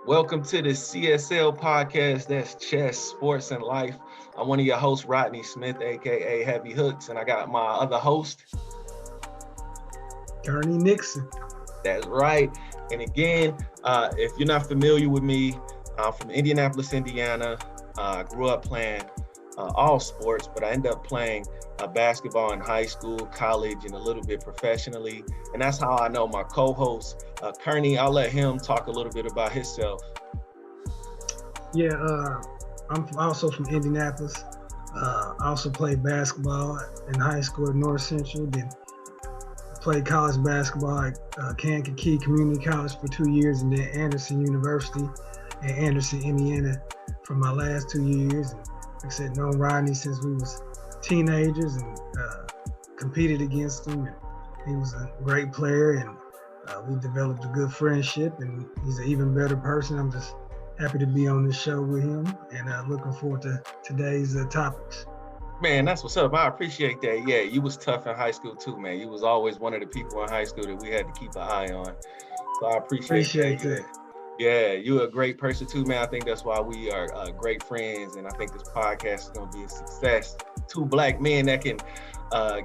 Welcome to the CSL podcast. That's Chess, Sports, and Life. I'm one of your hosts, Rodney Smith, aka Heavy Hooks, and I got my other host, Kurnie Nickson. That's right. And again, if you're not familiar with me, I'm from Indianapolis, Indiana. I grew up playing all sports, but I ended up playing basketball in high school, college, and a little bit professionally. And that's how I know my co-host, Kurnie. I'll let him talk a little bit about himself. Yeah, I'm also from Indianapolis. I also played basketball in high school at North Central, then played college basketball at Kankakee Community College for 2 years, and then Anderson University in Anderson, Indiana for my last 2 years. And like I said, known Rodney since we was teenagers and competed against him. And he was a great player, and we developed a good friendship, and he's an even better person. I'm just happy to be on this show with him, and looking forward to today's topics. Man, that's what's up. I appreciate that. Yeah, you was tough in high school too, man. You was always one of the people in high school that we had to keep an eye on. So I appreciate that. Yeah, you're a great person too, man. I think that's why we are great friends, and I think this podcast is going to be a success. Two black men that can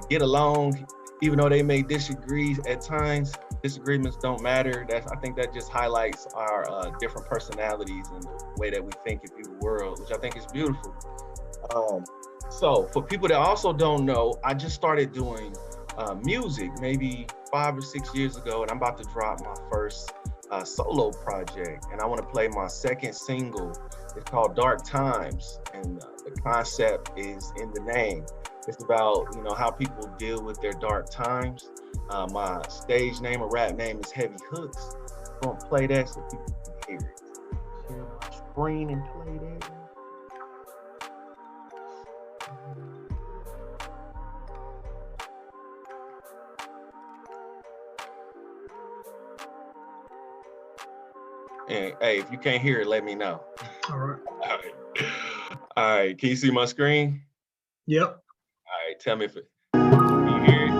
get along, even though they may disagree at times. Disagreements don't matter. I think that just highlights our different personalities and the way that we think and view the world, which I think is beautiful. So for people that also don't know, I just started doing music maybe 5 or 6 years ago, and I'm about to drop my first solo project, and I want to play my second single. It's called Dark Times, and the concept is in the name. It's about, how people deal with their dark times. My stage name or rap name is Heavy Hooks. I'm gonna play that so people can hear it. Share my screen and play that. And hey, if you can't hear it, let me know. All right. All right. Can you see my screen? Yep. All right. Tell me if it. Can you hear it?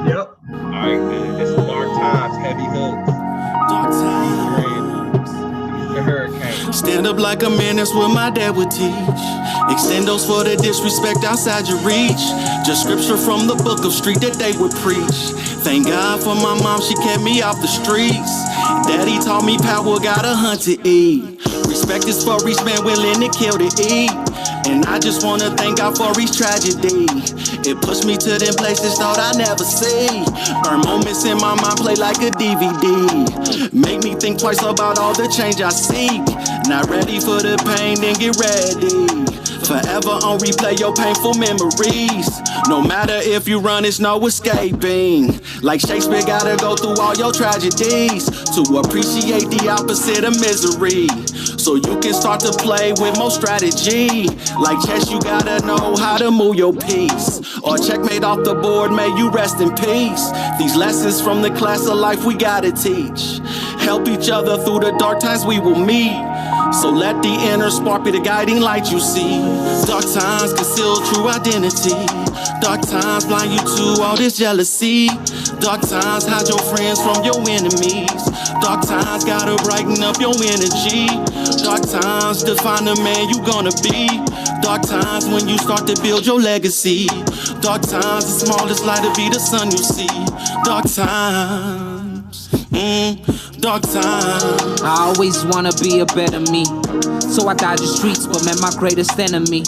Yep. All right. Good. This is Dark Times, Heavy Hooks. Dark Times. The hurricane. Stand up like a man, that's what my dad would teach. Extend those for the disrespect outside your reach. Just scripture from the book of street that they would preach. Thank God for my mom, she kept me off the streets. Daddy taught me power, got a hunt to eat. Respect is for each man willing to kill to eat. And I just wanna thank God for each tragedy. It pushed me to them places thought I never see. Burn moments in my mind, play like a DVD. Make me think twice about all the change I seek. Not ready for the pain, then get ready. Forever on replay your painful memories. No matter if you run, it's no escaping. Like Shakespeare gotta go through all your tragedies to appreciate the opposite of misery. So you can start to play with more strategy. Like chess, you gotta know how to move your piece. Or checkmate off the board, may you rest in peace. These lessons from the class of life we gotta teach. Help each other through the dark times we will meet. So let the inner spark be the guiding light you see. Dark times conceal true identity. Dark times blind you to all this jealousy. Dark times hide your friends from your enemies. Dark times gotta brighten up your energy. Dark times define the man you gonna be. Dark times when you start to build your legacy. Dark times the smallest light will be the sun you see. Dark times, dark times. I always wanna be a better me, so I dodged the streets but met my greatest enemy.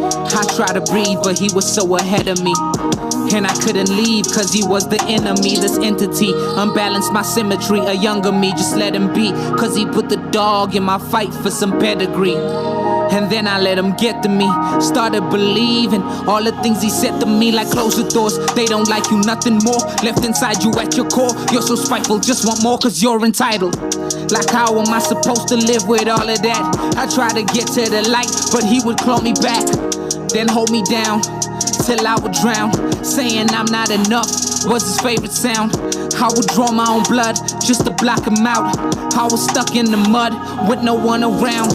I tried to breathe but he was so ahead of me, and I couldn't leave cause he was the enemy. This entity unbalanced my symmetry. A younger me, just let him be, cause he put the dog in my fight for some pedigree. And then I let him get to me. Started believing all the things he said to me, like close the doors, they don't like you, nothing more left inside you at your core. You're so spiteful, just want more cause you're entitled. Like how am I supposed to live with all of that? I tried to get to the light, but he would claw me back, then hold me down till I would drown. Saying I'm not enough was his favorite sound. I would draw my own blood just to block him out. I was stuck in the mud with no one around.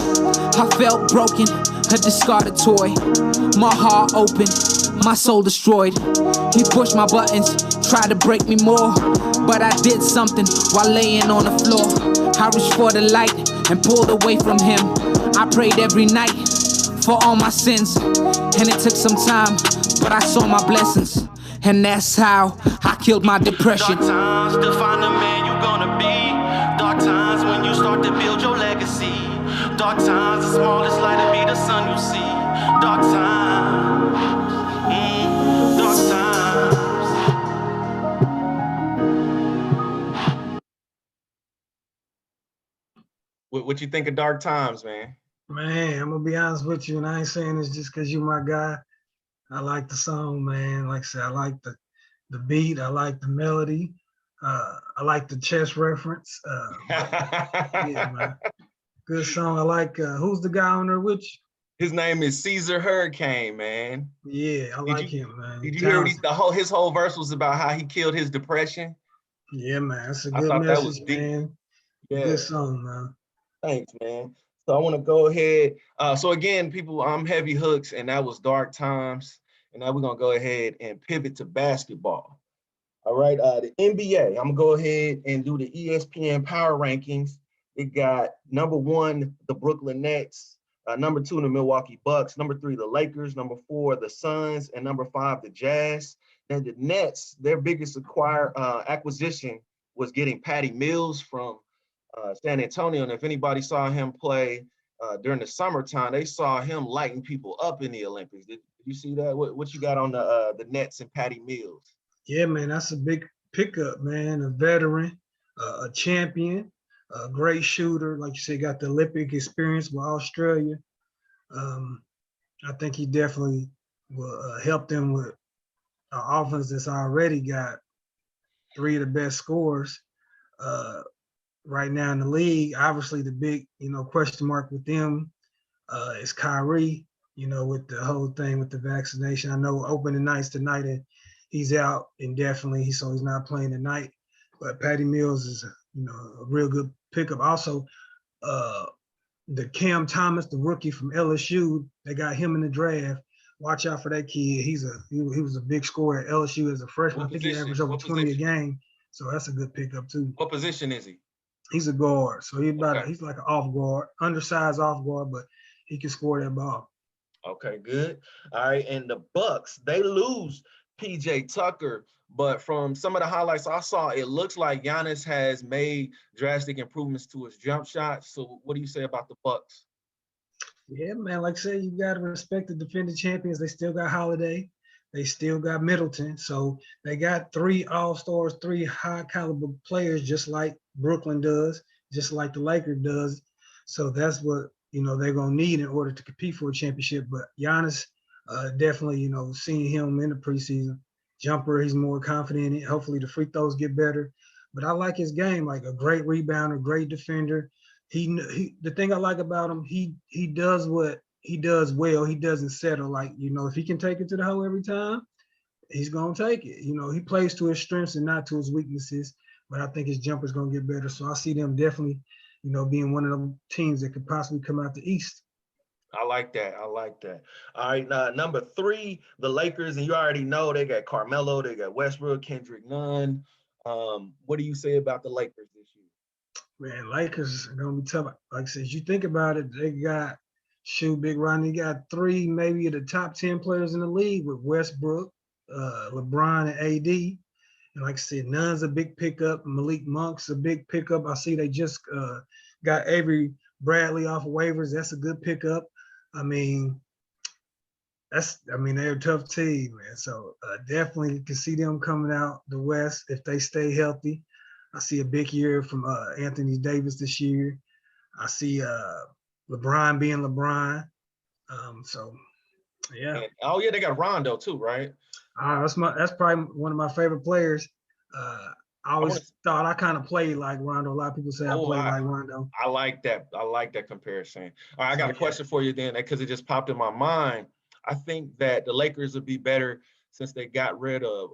I felt broken, a discarded toy. My heart open, my soul destroyed. He pushed my buttons, tried to break me more, but I did something while laying on the floor. I reached for the light and pulled away from him. I prayed every night for all my sins, and it took some time, but I saw my blessings, and that's how I killed my depression. Dark times define the man you're gonna be. Dark times when you start to build your legacy. Dark times, the smallest light to be the sun you see. Dark times, dark times. What you think of Dark Times, man? Man, I'm gonna be honest with you, and I ain't saying this just because you my guy. I like the song, man. Like I said, I like the beat, I like the melody, I like the chess reference. Yeah, man. Good song. I like who's the guy on there with you? His name is Caesar Hurricane, man. Yeah, I like him, man. Did you hear his whole verse was about how he killed his depression? Yeah, man. That's a good message, man. Yeah. Good song, man. Thanks, man. So I want to go ahead. So again, people, I'm Heavy Hooks, and that was Dark Times. And now we're gonna go ahead and pivot to basketball. All right, the NBA. I'm gonna go ahead and do the ESPN Power Rankings. It got number 1, the Brooklyn Nets. Number 2, the Milwaukee Bucks. Number 3, the Lakers. Number 4, the Suns. And number 5, the Jazz. And the Nets, their biggest acquisition was getting Patty Mills from San Antonio. And if anybody saw him play during the summertime, they saw him lighting people up in the Olympics. Did you see that? What you got on the Nets and Patty Mills? Yeah, man, that's a big pickup, man. A veteran, a champion, a great shooter. Like you said, got the Olympic experience with Australia. I think he definitely will help them with an offense that's already got 3 of the best scorers right now in the league. Obviously, the big, question mark with them is Kyrie, with the whole thing with the vaccination. I know opening nights tonight and he's out indefinitely, so he's not playing tonight. But Patty Mills is, a real good pickup. Also, the Cam Thomas, the rookie from LSU, they got him in the draft. Watch out for that kid. He was a big scorer at LSU as a freshman. I think he averaged over 20 a game, so that's a good pickup too. What position is he? He's a guard, so he's like an off guard, undersized off guard, but he can score that ball. Okay, good. All right, and the Bucks, they lose PJ Tucker, but from some of the highlights I saw, it looks like Giannis has made drastic improvements to his jump shot. So what do you say about the Bucks? Yeah, man, like I said, you got to respect the defending champions. They still got Holiday. They still got Middleton. So they got 3 all-stars, 3 high-caliber players, just like Brooklyn does, just like the Lakers does. So that's what, they're going to need in order to compete for a championship. But Giannis, definitely, seeing him in the preseason, jumper, he's more confident in it. Hopefully the free throws get better. But I like his game, like a great rebounder, great defender. The thing I like about him, he does what he does well. He doesn't settle. Like, if he can take it to the hole every time, he's going to take it. He plays to his strengths and not to his weaknesses. But I think his jumper's going to get better. So I see them definitely, being one of them teams that could possibly come out the East. I like that. All right, number 3, the Lakers, and you already know they got Carmelo, they got Westbrook, Kendrick Nunn. What do you say about the Lakers this year? Man, Lakers are gonna be tough. Like I said, you think about it, they got Big Rodney, got 3 maybe of the top 10 players in the league with Westbrook, LeBron, and AD. And like I said, Nunn's a big pickup. Malik Monk's a big pickup. I see they just got Avery Bradley off of waivers. That's a good pickup. They're a tough team, man. So definitely can see them coming out the West if they stay healthy. I see a big year from Anthony Davis this year. I see LeBron being LeBron. Yeah. And, they got Rondo too, right? That's probably one of my favorite players. I always thought I kind of played like Rondo. A lot of people say I play like Rondo. I like that. I like that comparison. All right, I got a question for you then, because it just popped in my mind. I think that the Lakers would be better since they got rid of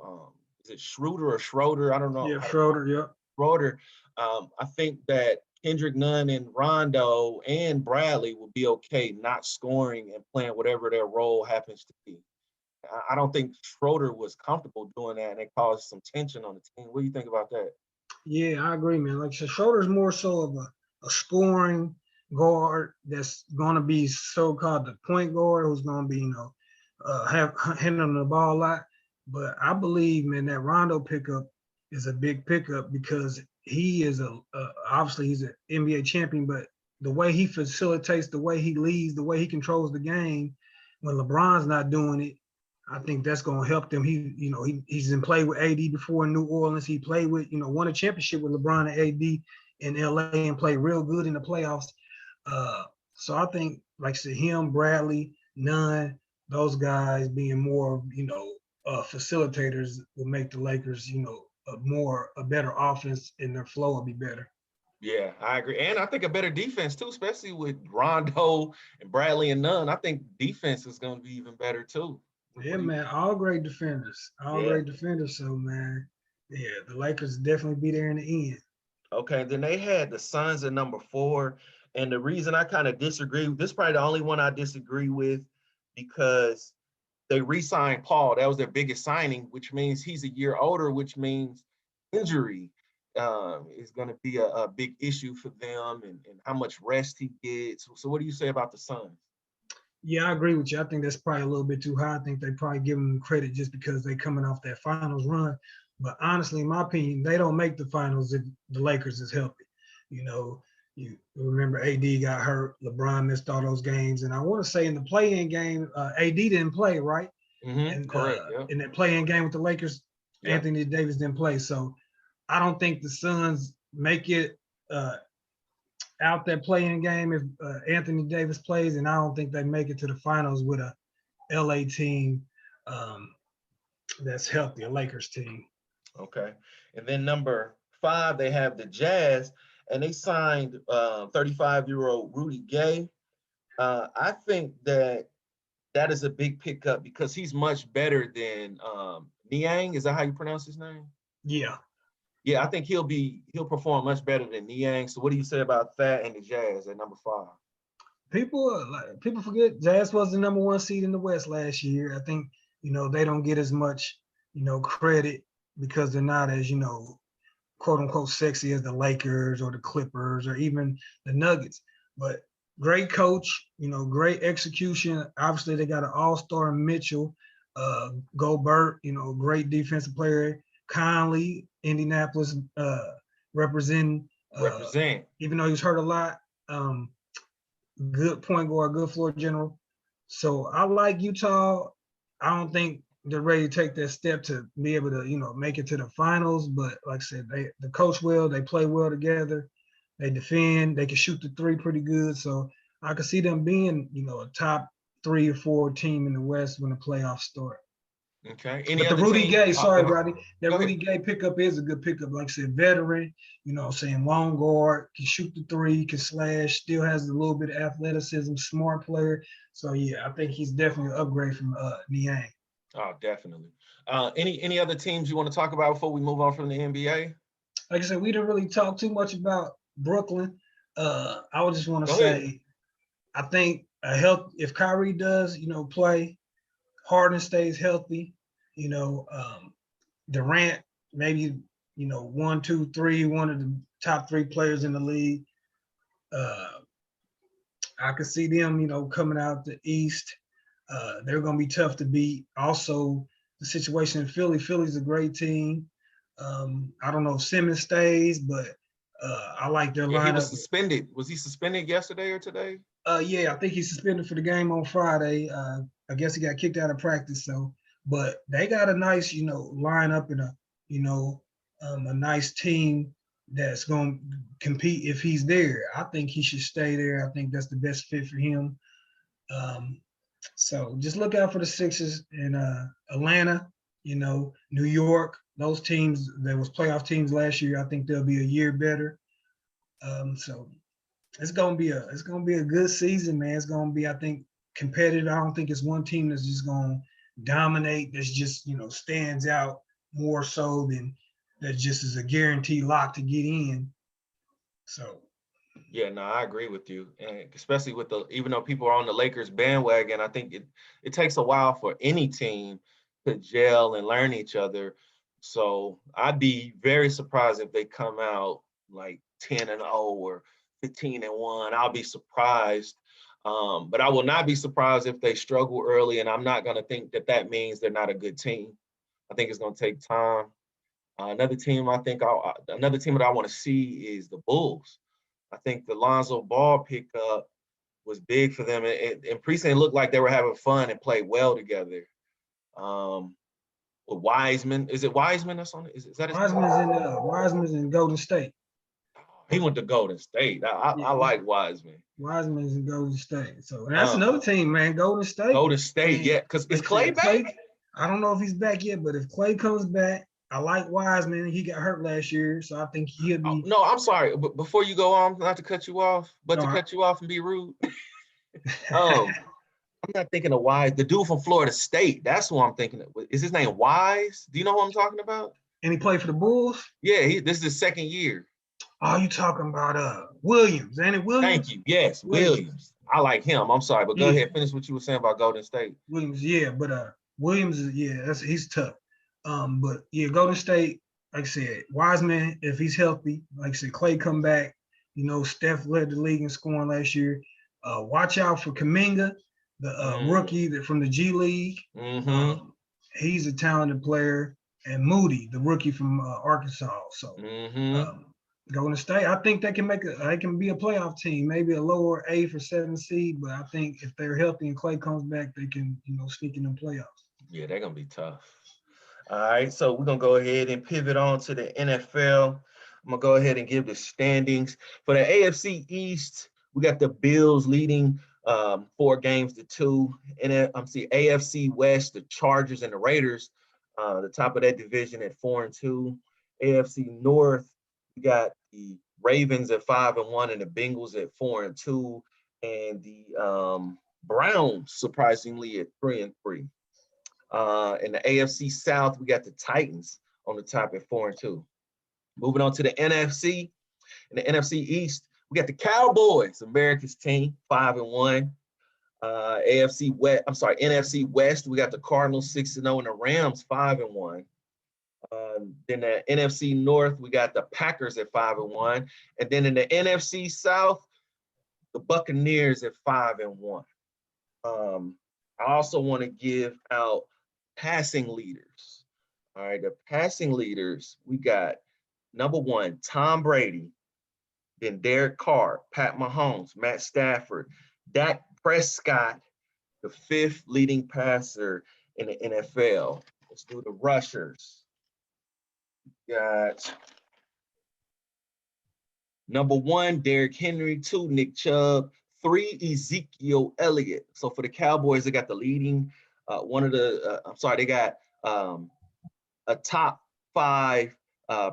is it Schroeder or Schroeder? I don't know. Yeah, Schroeder. Yeah. Schroeder. I think that Kendrick Nunn and Rondo and Bradley will be okay not scoring and playing whatever their role happens to be. I don't think Schroeder was comfortable doing that, and it caused some tension on the team. What do you think about that? Yeah, I agree, man. Like, so Schroeder's more so of a scoring guard that's going to be so-called the point guard who's going to be, have handling the ball a lot. But I believe, man, that Rondo pickup is a big pickup because he is obviously he's an NBA champion, but the way he facilitates, the way he leads, the way he controls the game, when LeBron's not doing it, I think that's going to help them. He's been played with AD before in New Orleans. He played with, won a championship with LeBron and AD in LA and played real good in the playoffs. So I think, like I said, him, Bradley, Nunn, those guys being more, facilitators will make the Lakers, a better offense, and their flow will be better. Yeah, I agree. And I think a better defense too, especially with Rondo and Bradley and Nunn. I think defense is going to be even better too. Yeah, man, all great defenders. Great defenders. So, man, yeah, the Lakers definitely be there in the end. Okay, then they had the Suns at number 4. And the reason I kind of disagree, this is probably the only one I disagree with, because they re-signed Paul. That was their biggest signing, which means he's a year older, which means injury is going to be a big issue for them, and how much rest he gets. So what do you say about the Suns? Yeah, I agree with you. I think that's probably a little bit too high. I think they probably give them credit just because they're coming off that finals run. But honestly, in my opinion, they don't make the finals if the Lakers is healthy. You remember AD got hurt, LeBron missed all those games. And I want to say in the play-in game, AD didn't play, right? Mm-hmm, and correct. Yep. In that play-in game with the Lakers, yep, Anthony Davis didn't play. So I don't think the Suns make it out that play-in game if Anthony Davis plays, and I don't think they make it to the finals with a LA team that's healthy, a Lakers team. Okay. And then number 5, they have the Jazz, and they signed 35-year-old Rudy Gay. I think that is a big pickup because he's much better than Niang. Is that how you pronounce his name? Yeah. Yeah, I think he'll perform much better than Niang. So what do you say about that and the Jazz at number 5? People forget Jazz was the number 1 seed in the West last year. I think, they don't get as much, credit because they're not as, quote unquote sexy as the Lakers or the Clippers or even the Nuggets. But great coach, great execution. Obviously they got an all-star Mitchell, Gobert, great defensive player. Conley, Indianapolis, represent. Even though he was hurt a lot, good point guard, good floor general. So I like Utah. I don't think they're ready to take that step to be able to, make it to the finals. But like I said, they coach well, they play well together, they defend, they can shoot the 3 pretty good. So I could see them being, a top 3 or 4 team in the West when the playoffs start. Okay. But the Rudy Gay, sorry, Rodney, that Rudy Gay pickup is a good pickup. Like I said, veteran, long guard, can shoot the 3, can slash, still has a little bit of athleticism, smart player. So yeah, I think he's definitely an upgrade from Niang. Oh, definitely. Any other teams you want to talk about before we move on from the NBA? Like I said, we didn't really talk too much about Brooklyn. I would just want to say, I think if Kyrie does, play, Harden stays healthy, Durant, maybe, 1, 2, 3, one of the top 3 players in the league. I could see them, coming out the East. They're going to be tough to beat. Also, the situation in Philly. Philly's a great team. I don't know if Simmons stays, but I like their lineup. He was suspended. Was he suspended yesterday or today? Yeah, I think he's suspended for the game on Friday. I guess he got kicked out of practice. So, but they got a nice, lineup and a nice team that's going to compete if he's there. I think he should stay there. I think that's the best fit for him. So just look out for the Sixers in Atlanta, New York. Those teams, there was playoff teams last year. I think they'll be a year better. So it's gonna be a good season, man. It's gonna be, I think, competitive. I don't think it's one team that's just gonna dominate. That's just stands out more so than that just is a guaranteed lock to get in. So Yeah, no, I agree with you. And especially with even though people are on the Lakers bandwagon, I think it takes a while for any team to gel and learn each other. So I'd be very surprised if they come out like 10-0 or 15-1. I'll be surprised. But I will not be surprised if they struggle early, and I'm not going to think that that means they're not a good team. I think it's going to take time. Another team another team that I want to see is the Bulls. I think the Lonzo Ball pickup was big for them. And Precinct looked like they were having fun and played well together. With Wiseman, is it Wiseman that's on it? Is that his name? Wiseman's in Golden State. He went to Golden State. I like Wiseman. Wiseman's in Golden State. So that's another team, man. Golden State. Golden State, yeah. Because is Clay back? I don't know if he's back yet, but if Clay comes back, I like Wiseman. He got hurt last year, so I think he'll be. No, I'm sorry. But before you go on, not to cut you off, but to cut you off and be rude. I'm not thinking of Wise. The dude from Florida State. That's who I'm thinking of. Is his name Wise? Do you know who I'm talking about? And he played for the Bulls? Yeah, this is his second year. Oh, you talking about Williams? Ain't it Williams? Thank you. Yes, Williams. I like him. I'm sorry, but go ahead. Finish what you were saying about Golden State. Williams, yeah, but Williams is he's tough. But yeah, Golden State, like I said, Wiseman, if he's healthy, like I said, Clay come back. You know, Steph led the league in scoring last year. Watch out for Kuminga, the rookie from the G League. Mm-hmm. He's a talented player. And Moody, the rookie from Arkansas. So Golden State, I think they can be a playoff team, maybe a lower 8th or 7th seed. But I think if they're healthy and Clay comes back, they can, sneak in the playoffs. Yeah, they're gonna be tough. All right, so we're gonna go ahead and pivot on to the NFL. I'm gonna go ahead and give the standings for the AFC East. We got the Bills leading 4-2. And AFC West, the Chargers and the Raiders, the top of that division at 4-2. AFC North, we got the Ravens at 5-1 and the Bengals at 4-2, and the Browns surprisingly at 3-3. In the AFC South, we got the Titans on the top at 4-2. Moving on to the NFC. In the NFC East, we got the Cowboys, America's team, 5-1. NFC West, we got the Cardinals 6-0 and the Rams 5-1. Then the NFC North, we got the Packers at 5-1. And then in the NFC South, the Buccaneers at 5-1. I also want to give out passing leaders. All right, the passing leaders, we got number 1, Tom Brady, then Derek Carr, Pat Mahomes, Matt Stafford, Dak Prescott, the 5th leading passer in the NFL. Let's do the rushers. Got number 1, Derrick Henry, 2, Nick Chubb, 3, Ezekiel Elliott. So for the Cowboys, they got the leading, they got a top 5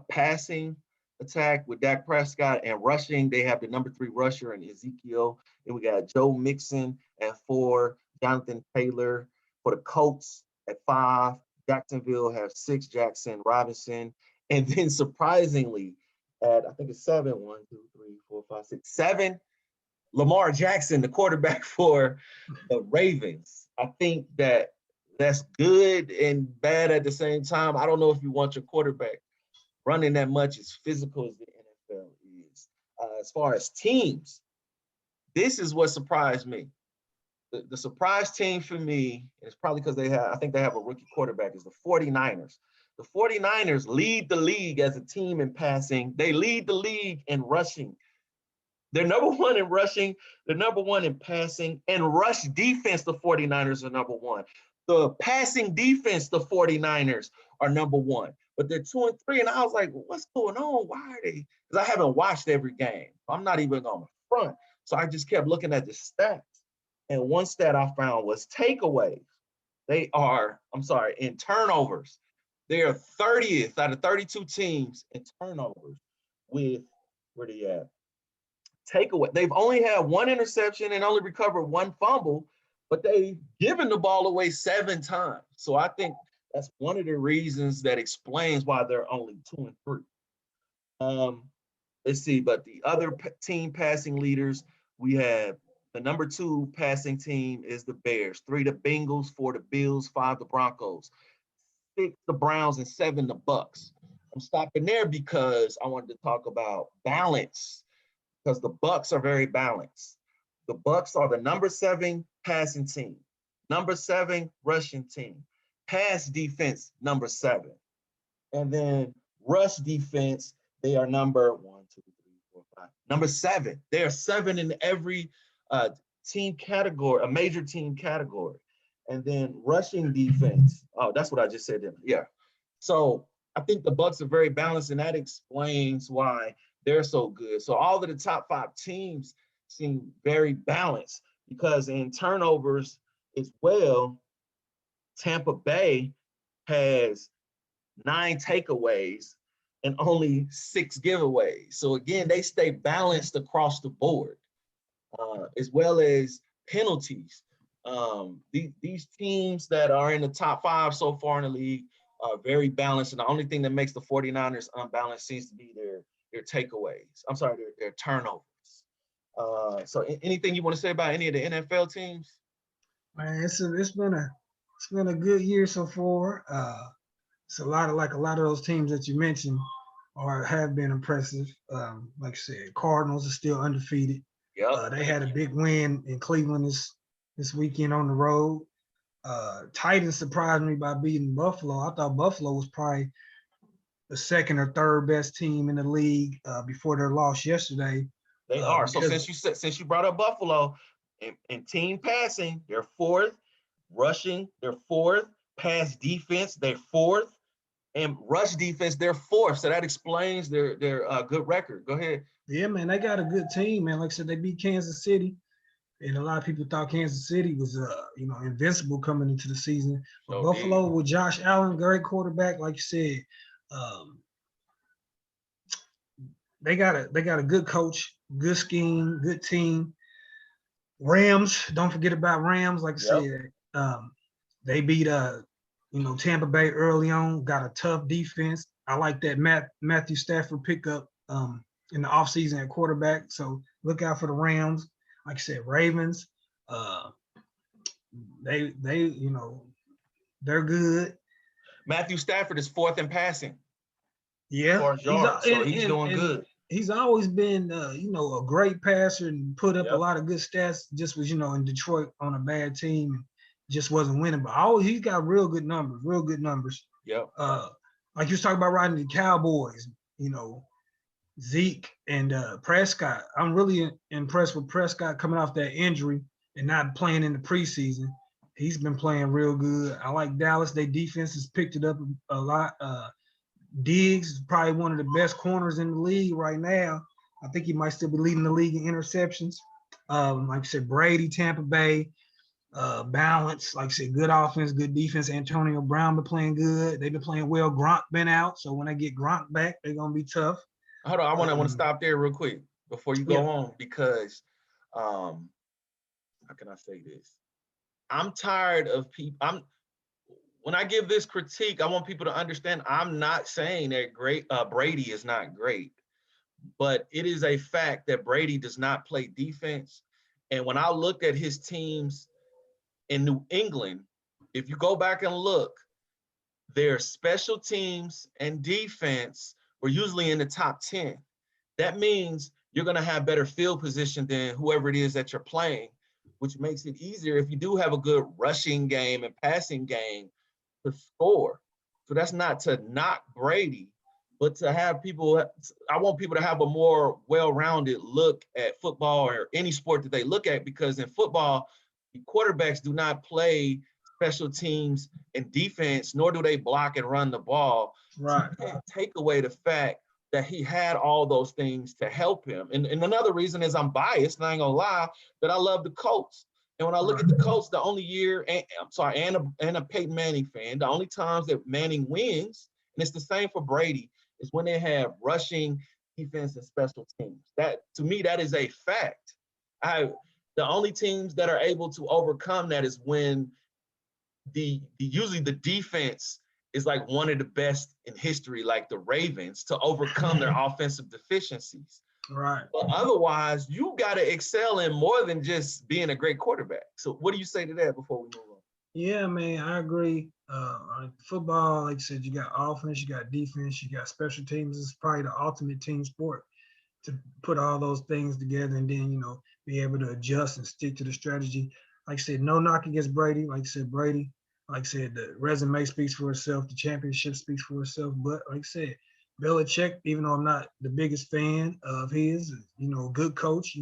passing attack with Dak Prescott, and rushing, they have the number 3 rusher in Ezekiel. Then we got Joe Mixon at 4, Jonathan Taylor. For the Colts at 5, Jacksonville have 6, Jackson Robinson. And then surprisingly, at I think it's 7, 1, 2, 3, 4, 5, 6, 7, Lamar Jackson, the quarterback for the Ravens. I think that's good and bad at the same time. I don't know if you want your quarterback running that much as physical as the NFL is. As far as teams, this is what surprised me. The surprise team for me, and it's probably because I think they have a rookie quarterback, is the 49ers. The 49ers lead the league as a team in passing. They lead the league in rushing. They're number 1 in rushing. They're number 1 in passing. And rush defense, the 49ers are number 1. The passing defense, the 49ers are number 1. But they're 2 and 3. And I was like, what's going on? Why are they? Because I haven't watched every game. I'm not even on the front. So I just kept looking at the stats. And one stat I found was takeaways. In turnovers. They are 30th out of 32 teams in turnovers with, where they at? Takeaway. They've only had 1 interception and only recovered 1 fumble, but they've given the ball away 7 times. So I think that's one of the reasons that explains why they're only 2 and 3. let's see, but the other team passing leaders, we have the number 2 passing team is the Bears, 3 the Bengals, 4 the Bills, 5 the Broncos, 6 the Browns, and 7 the Bucks. I'm stopping there because I wanted to talk about balance, because the Bucks are very balanced. The Bucks are the number 7 passing team, number 7 rushing team, pass defense number 7, and then rush defense, they are number 1, 2, 3, 4, 5, number 7. They are 7 in every team category, a major team category. And then rushing defense. Oh, that's what I just said. Yeah. So I think the Bucks are very balanced, and that explains why they're so good. So all of the top 5 teams seem very balanced, because in turnovers as well, Tampa Bay has 9 takeaways and only 6 giveaways. So again, they stay balanced across the board, as well as penalties. These teams that are in the top 5 so far in the league are very balanced, and the only thing that makes the 49ers unbalanced seems to be their takeaways. I'm sorry, their turnovers. So anything you want to say about any of the NFL teams? Man, it's been a good year so far. It's a lot of those teams that you mentioned have been impressive. Like I said, Cardinals are still undefeated. Yep. They had a big win in Cleveland this weekend on the road. Titans surprised me by beating Buffalo. I thought Buffalo was probably the 2nd or 3rd best team in the league before their loss yesterday. They are. So since you brought up Buffalo, in team passing, they're 4th. Rushing, they're 4th. Pass defense, they're 4th. And rush defense, they're 4th. So that explains their good record. Go ahead. Yeah, man, they got a good team, man. Like I said, they beat Kansas City, and a lot of people thought Kansas City was, invincible coming into the season. But Buffalo with Josh Allen, great quarterback, like you said, they got a good coach, good scheme, good team. Rams, don't forget about Rams. Like I said, they beat Tampa Bay early on. Got a tough defense. I like that Matthew Stafford pickup in the offseason at quarterback. So look out for the Rams. Like I said, Ravens. They're good. Matthew Stafford is 4th in passing. Yeah, he's doing good. He's always been, a great passer and put up a lot of good stats. Just was, in Detroit on a bad team, and just wasn't winning. But he's got real good numbers. Yep. Like you was talking about riding the Cowboys, Zeke and Prescott. I'm really impressed with Prescott coming off that injury and not playing in the preseason. He's been playing real good. I like Dallas. Their defense has picked it up a lot. Diggs is probably one of the best corners in the league right now. I think he might still be leading the league in interceptions. Like I said, Brady, Tampa Bay, balance. Like I said, good offense, good defense. Antonio Brown been playing good. They've been playing well. Gronk been out, so when they get Gronk back, they're gonna be tough. Hold on, I want to stop there real quick before you go on, because how can I say this? I'm tired of people. When I give this critique, I want people to understand I'm not saying that Brady is not great, but it is a fact that Brady does not play defense. And when I looked at his teams in New England, if you go back and look, their special teams and defense were usually in the top 10. That means you're going to have better field position than whoever it is that you're playing, which makes it easier if you do have a good rushing game and passing game to score. So that's not to knock Brady, but to have people, I want people to have a more well-rounded look at football or any sport that they look at, because in football, the quarterbacks do not play special teams and defense, nor do they block and run the ball. Right. So you can't take away the fact that he had all those things to help him. And another reason is I'm biased, and I ain't gonna lie, that I love the Colts. And when I look at the Colts, the only year, and a Peyton Manning fan, the only times that Manning wins, and it's the same for Brady, is when they have rushing, defense, and special teams. That, to me, that is a fact. The only teams that are able to overcome that is when usually the defense is like one of the best in history, like the Ravens, to overcome their offensive deficiencies. Right. But otherwise, you got to excel in more than just being a great quarterback. So what do you say to that before we move on? Yeah, man, I agree. Football, like I said, you got offense, you got defense, you got special teams. It's probably the ultimate team sport to put all those things together and then, you know, be able to adjust and stick to the strategy. Like I said, no knock against Brady. Like I said, Brady, like I said, the resume speaks for itself. The championship speaks for itself. But like I said, Belichick, even though I'm not the biggest fan of his, you know, good coach,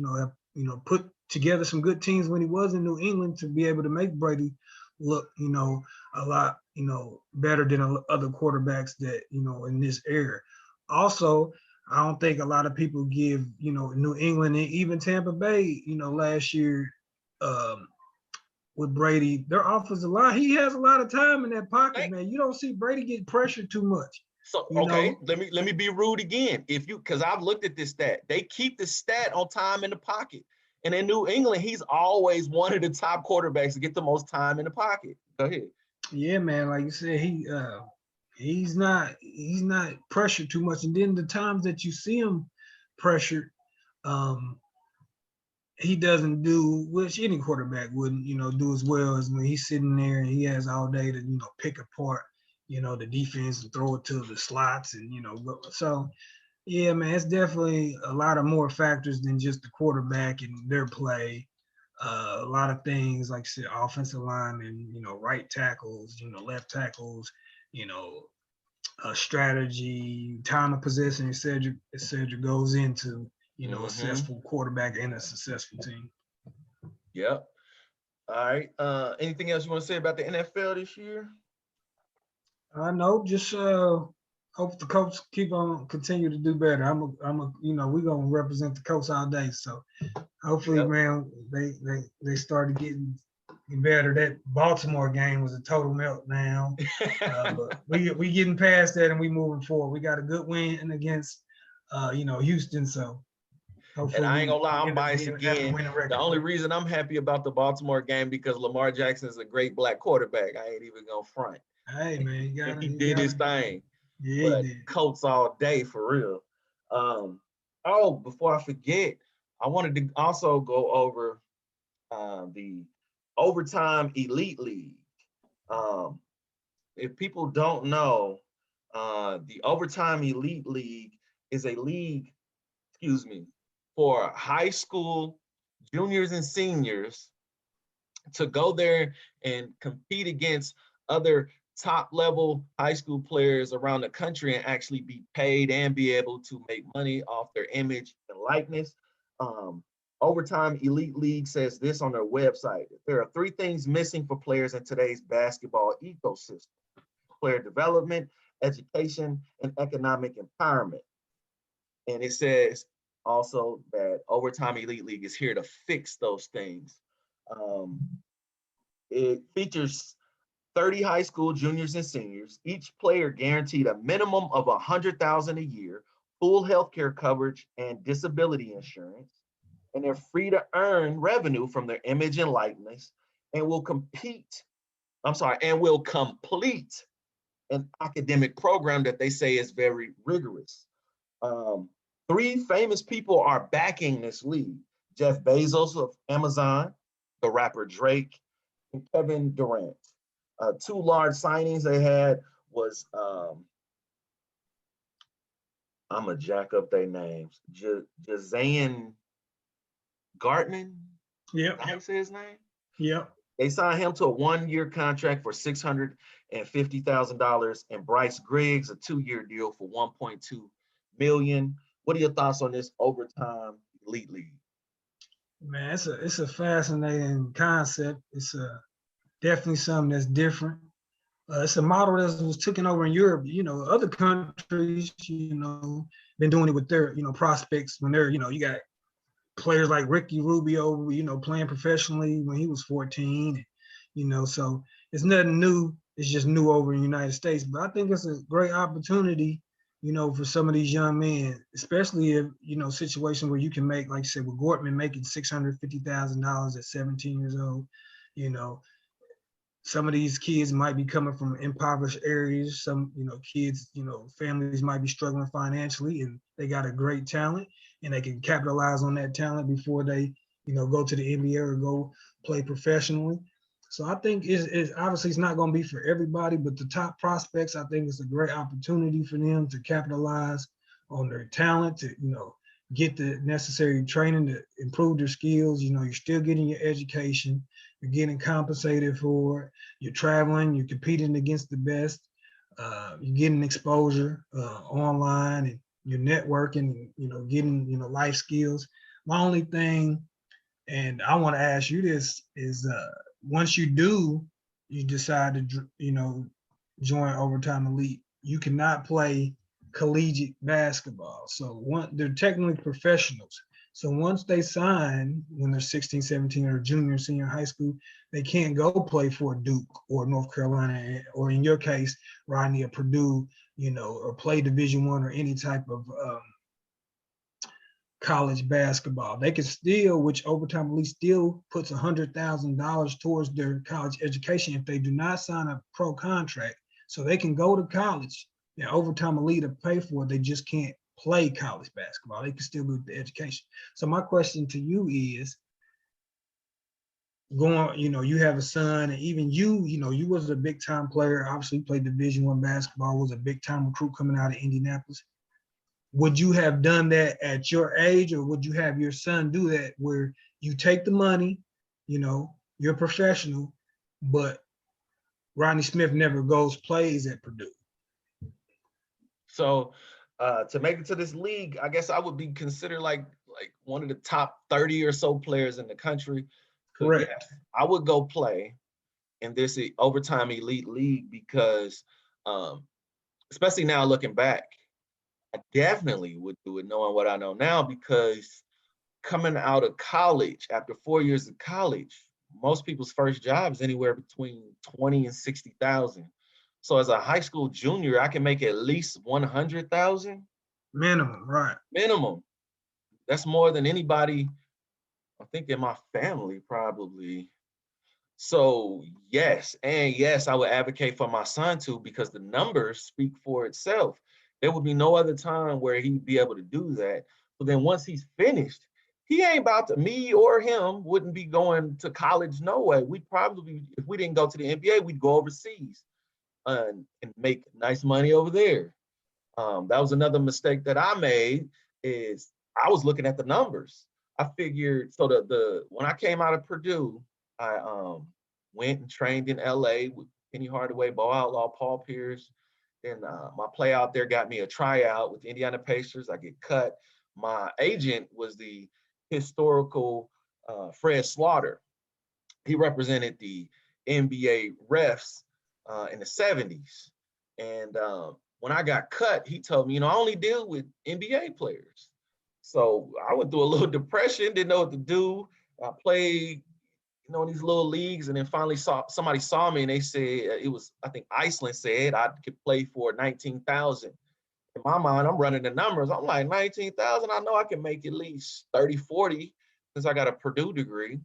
put together some good teams when he was in New England to be able to make Brady look, you know, a lot, you know, better than other quarterbacks that, you know, in this era. Also, I don't think a lot of people give, you know, New England and even Tampa Bay, you know, last year with Brady, their offensive line, he has a lot of time in that pocket, man. You don't see Brady get pressured too much. So, okay, let me be rude again. Because I've looked at this stat, they keep the stat on time in the pocket. And in New England, he's always one of the top quarterbacks to get the most time in the pocket. Go ahead. Yeah, man. Like you said, he's not pressured too much. And then the times that you see him pressured, he doesn't do, which any quarterback wouldn't, you know, do as well as when he's sitting there and he has all day to, you know, pick apart, you know, the defense and throw it to the slots and, you know, so yeah, man, it's definitely a lot of more factors than just the quarterback and their play. A lot of things, like I said, offensive linemen, you know, right tackles, you know, left tackles, you know, strategy, time of possession, et cetera, goes into, you know, a successful quarterback and a successful team. Yep. All right. Anything else you want to say about the NFL this year? I know, just hope the coach continue to do better. You know, we're gonna represent the coach all day. So hopefully, man, they started getting better. That Baltimore game was a total meltdown. But we getting past that and we moving forward. We got a good win against you know, Houston. So hopefully, and I ain't gonna lie, I'm biased again. The only reason I'm happy about the Baltimore game because Lamar Jackson is a great black quarterback. I ain't even gonna front. Hey man, he did his thing. Yeah, but Colts all day for real. Before I forget, I wanted to also go over the Overtime Elite League. If people don't know, the Overtime Elite League is a league, for high school juniors and seniors to go there and compete against other top level high school players around the country and actually be paid and be able to make money off their image and likeness. Overtime Elite League says this on their website: there are 3 things missing for players in today's basketball ecosystem: player development, education, and economic empowerment. And it says also that Overtime Elite League is here to fix those things. It features 30 high school juniors and seniors, each player guaranteed a minimum of $100,000 a year, full healthcare coverage and disability insurance, and they're free to earn revenue from their image and likeness, and will complete an academic program that they say is very rigorous. 3 famous people are backing this league: Jeff Bezos of Amazon, the rapper Drake, and Kevin Durant. 2 large signings they had was, I'm gonna jack up their names. Jazayan Gartman. Yep. How you say his name? Yep. They signed him to a 1-year contract for $650,000, and Bryce Griggs a 2-year deal for $1.2 million. What are your thoughts on this Overtime Elite League? Man, it's a fascinating concept. It's definitely something that's different. It's a model that was taken over in Europe. You know, other countries, you know, been doing it with their, you know, prospects when they're, you know, you got players like Ricky Rubio, you know, playing professionally when he was 14, you know, so it's nothing new. It's just new over in the United States. But I think it's a great opportunity, you know, for some of these young men, especially if, you know, situation where you can make, like I said, with Gortman making $650,000 at 17 years old, you know, some of these kids might be coming from impoverished areas. Some, kids, families might be struggling financially, and they got a great talent, and they can capitalize on that talent before they, go to the NBA or go play professionally. So I think it's obviously it's not going to be for everybody, but the top prospects, I think it's a great opportunity for them to capitalize on their talent, to, get the necessary training to improve their skills. You're still getting your education, you're getting compensated for it, you're traveling, you're competing against the best, you're getting exposure online, and you're networking, getting, life skills. My only thing, and I want to ask you this, is once you decide to, join Overtime Elite, you cannot play collegiate basketball. So they're technically professionals. So once they sign, when they're 16, 17, or junior, senior high school, they can't go play for Duke or North Carolina, or in your case, Rodney, or Purdue, or play Division I or any type of college basketball. They can still, which Overtime Elite still puts $100,000 towards their college education if they do not sign a pro contract. So they can go to college, and Overtime Elite to pay for it. They just can't play college basketball. They can still do the education. So my question to you is, you have a son, and even you was a big time player, obviously played Division I basketball, was a big time recruit coming out of Indianapolis. Would you have done that at your age, or would you have your son do that, where you take the money, you're a professional, but Rodney Smith never plays at Purdue? So to make it to this league, I guess I would be considered like one of the top 30 or so players in the country. Correct. Yes, I would go play in this Overtime Elite League because, especially now looking back, I definitely would do it knowing what I know now, because coming out of college, after 4 years of college, most people's first job is anywhere between 20 and 60,000. So as a high school junior, I can make at least 100,000 minimum, right? Minimum. That's more than anybody, I think, in my family probably. So yes, I would advocate for my son too, because the numbers speak for itself. There would be no other time where he'd be able to do that. But then once he's finished, he ain't about to, me or him wouldn't be going to college, no way. We'd probably, if we didn't go to the NBA, we'd go overseas and make nice money over there. That was another mistake that I made, is I was looking at the numbers. I figured, so when I came out of Purdue, I went and trained in LA with Penny Hardaway, Bo Outlaw, Paul Pierce. Then my play out there got me a tryout with the Indiana Pacers. I get cut. My agent was the historical Fred Slaughter. He represented the NBA refs in the 70s. And when I got cut, he told me, I only deal with NBA players. So I went through a little depression, didn't know what to do. I played, in these little leagues, and then finally somebody saw me, and they said, it was, I think Iceland said I could play for 19,000. In my mind, I'm running the numbers. I'm like, 19,000, I know I can make at least 30, 40, since I got a Purdue degree,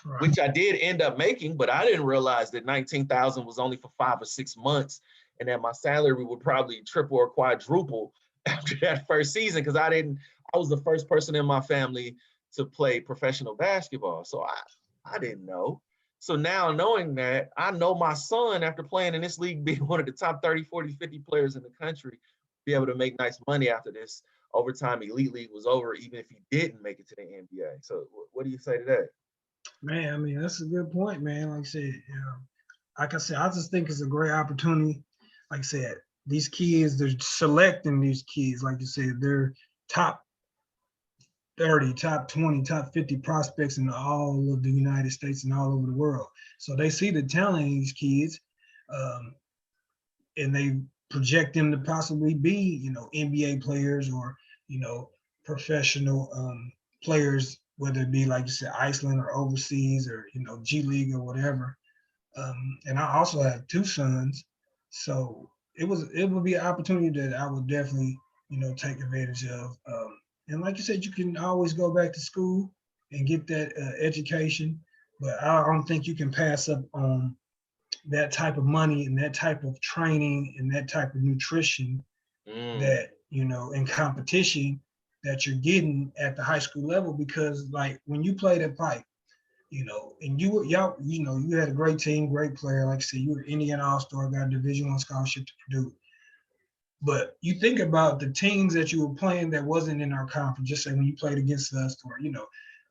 right, which I did end up making, but I didn't realize that 19,000 was only for 5 or 6 months, and that my salary would probably triple or quadruple after that first season, because I was the first person in my family to play professional basketball. So I didn't know. So now knowing that, I know my son, after playing in this league, being one of the top 30, 40, 50 players in the country, be able to make nice money after this Overtime Elite League was over, even if he didn't make it to the NBA. So what do you say to that? Man, I mean, that's a good point, man. Like I said, I just think it's a great opportunity. Like I said, these kids, they're selecting these kids, like you said, they're top 30, top 20, top 50 prospects in all of the United States and all over the world. So they see the talent in these kids, and they project them to possibly be, NBA players, or, professional players, whether it be, like you said, Iceland or overseas, or, G League or whatever. And I also have 2 sons. So it would be an opportunity that I would definitely, take advantage of. And like you said, you can always go back to school and get that education, but I don't think you can pass up on that type of money and that type of training and that type of nutrition that, you know, in competition that you're getting at the high school level. Because like when you played at Pike, you know, and y'all, you know, you had a great team, great player. Like I said, you were Indiana All-Star, got a Division I scholarship to Purdue. But you think about the teams that you were playing that wasn't in our conference, just say when you played against us, or, you know,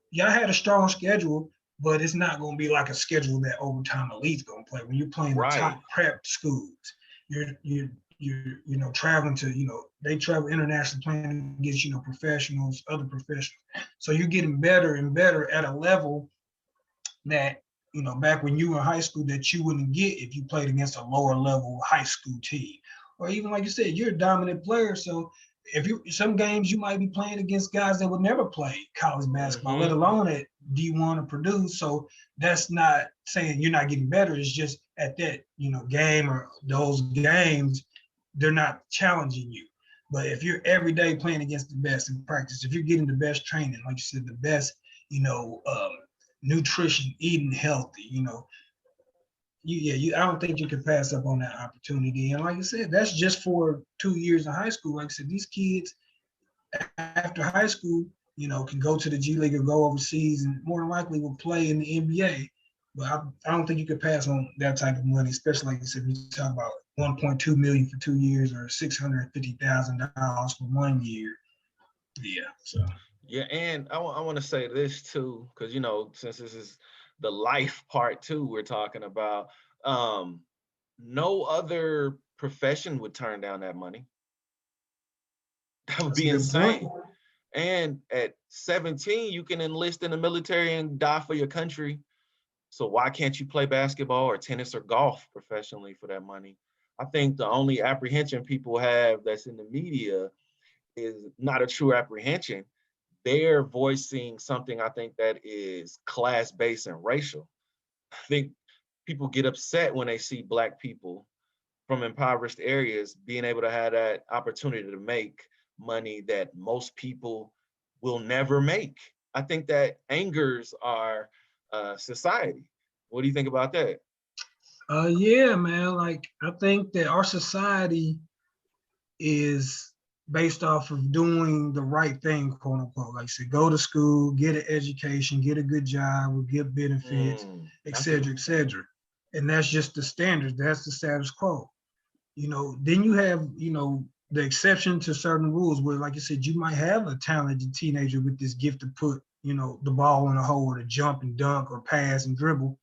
y'all had a strong schedule, but it's not going to be like a schedule that Overtime Elite's going to play. When you're playing the top prep schools, you're you know, traveling to, you know, they travel internationally playing against, you know, professionals, other professionals. So you're getting better and better at a level that, you know, back when you were in high school that you wouldn't get if you played against a lower level high school team. Or even like you said, you're a dominant player. So if you, some games you might be playing against guys that would never play college basketball, let alone at D1 or Purdue. So that's not saying you're not getting better. It's just at that, you know, game or those games, they're not challenging you. But if you're every day playing against the best in practice, if you're getting the best training, like you said, the best, you know, nutrition, eating healthy, you know, I don't think you can pass up on that opportunity. And like I said, that's just for 2 years in high school. Like I said, these kids after high school, you know, can go to the G League or go overseas and more than likely will play in the NBA. But I don't think you could pass on that type of money, especially like I said, we talk about 1.2 million for 2 years or $650,000 for 1 year. Yeah, so. Yeah, and I want to say this too, because, you know, since this is the life part too we're talking about, no other profession would turn down that money. That would be insane. And at 17, you can enlist in the military and die for your country. So why can't you play basketball or tennis or golf professionally for that money? I think the only apprehension people have that's in the media is not a true apprehension. They're voicing something I think that is class-based and racial. I think people get upset when they see Black people from impoverished areas being able to have that opportunity to make money that most people will never make. I think that angers our society. What do you think about that? Yeah, man. Like, I think that our society is based off of doing the right thing, quote unquote. Like I said, go to school, get an education, get a good job, get benefits, et cetera, et cetera. And that's just the standards. That's the status quo. You know, then you have, you know, the exception to certain rules where, like you said, you might have a talented teenager with this gift to put, you know, the ball in a hole or to jump and dunk or pass and dribble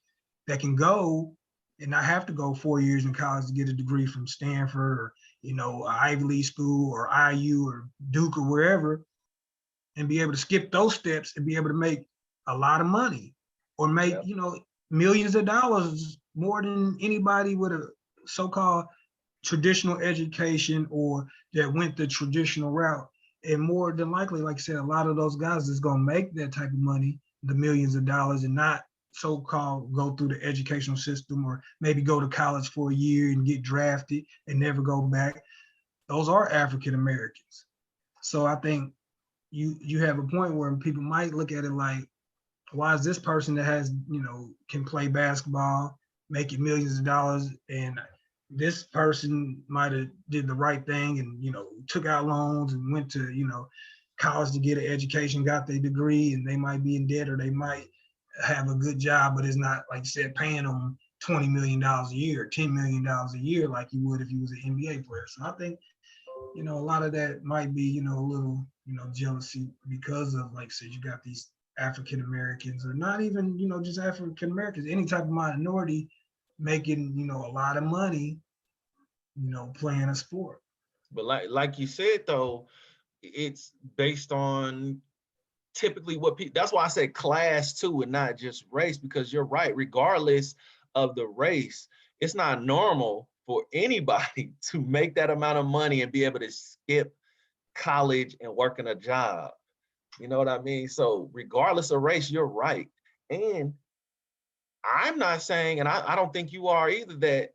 that can go and not have to go 4 years in college to get a degree from Stanford or, you know, Ivy League school or IU or Duke or wherever, and be able to skip those steps and be able to make a lot of money or make, you know, millions of dollars more than anybody with a so-called traditional education or that went the traditional route. And more than likely, like I said, a lot of those guys is going to make that type of money, the millions of dollars, and not so-called go through the educational system or maybe go to college for a year and get drafted and never go back. Those are African Americans. So I think you have a point where people might look at it like, why is this person that has, you know, can play basketball, making millions of dollars, and this person might have did the right thing and, you know, took out loans and went to, you know, college to get an education, got their degree, and they might be in debt or they might have a good job, but it's not, like you said, paying them $20 million a year, $10 million a year like you would if you was an NBA player. So I think, you know, a lot of that might be, you know, a little, you know, jealousy because of, like I said, you got these African Americans or not even, you know, just African Americans, any type of minority making, you know, a lot of money, you know, playing a sport. But like you said, though, it's based on typically what people, that's why I say class too and not just race, because you're right, regardless of the race, it's not normal for anybody to make that amount of money and be able to skip college and work in a job. You know what I mean? So regardless of race, you're right. And I'm not saying, and I don't think you are either, that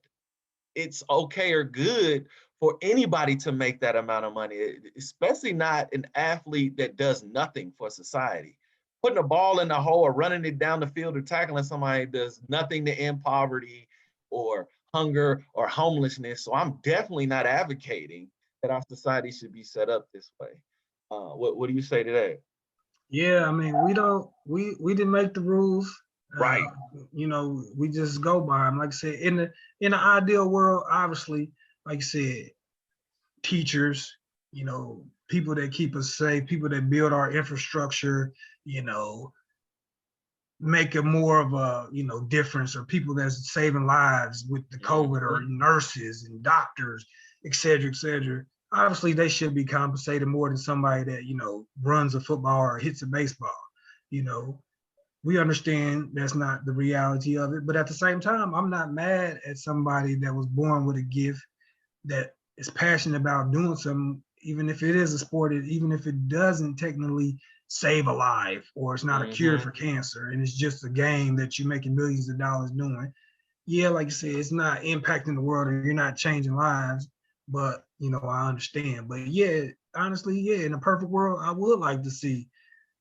it's okay or good for anybody to make that amount of money, especially not an athlete that does nothing for society. Putting a ball in the hole or running it down the field or tackling somebody does nothing to end poverty or hunger or homelessness. So I'm definitely not advocating that our society should be set up this way. What do you say to that? Yeah, I mean, we didn't make the rules. Right. We just go by them. Like I said, in the ideal world, obviously, like I said, teachers, people that keep us safe, people that build our infrastructure, make it more of a difference, or people that's saving lives with the COVID, or nurses and doctors, et cetera, et cetera. Obviously, they should be compensated more than somebody that runs a football or hits a baseball. We understand that's not the reality of it, but at the same time, I'm not mad at somebody that was born with a gift, that is passionate about doing something, even if it is a sport, even if it doesn't technically save a life, or it's not a cure for cancer, and it's just a game that you're making millions of dollars doing. Yeah, like I said, it's not impacting the world, or you're not changing lives, but I understand. But yeah, honestly, yeah, in a perfect world, I would like to see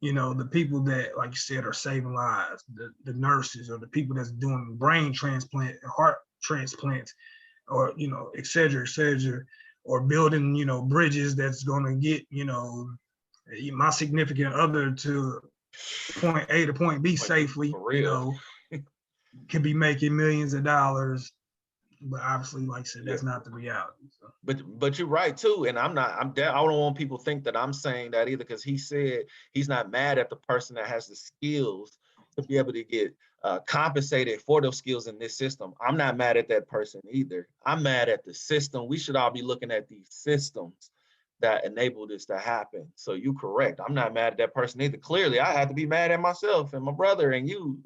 the people that, like you said, are saving lives, the nurses, or the people that's doing brain transplant, heart transplants, or et cetera, or building bridges that's going to get my significant other to point A to point B safely. Could be making millions of dollars, but obviously, like I said, that's not the reality. So. But you're right too, and I don't want people to think that I'm saying that either, because he said he's not mad at the person that has the skills to be able to get compensated for those skills in this system. I'm not mad at that person either. I'm mad at the system. We should all be looking at these systems that enable this to happen. So you're correct. I'm not mad at that person either. Clearly, I had to be mad at myself and my brother and you.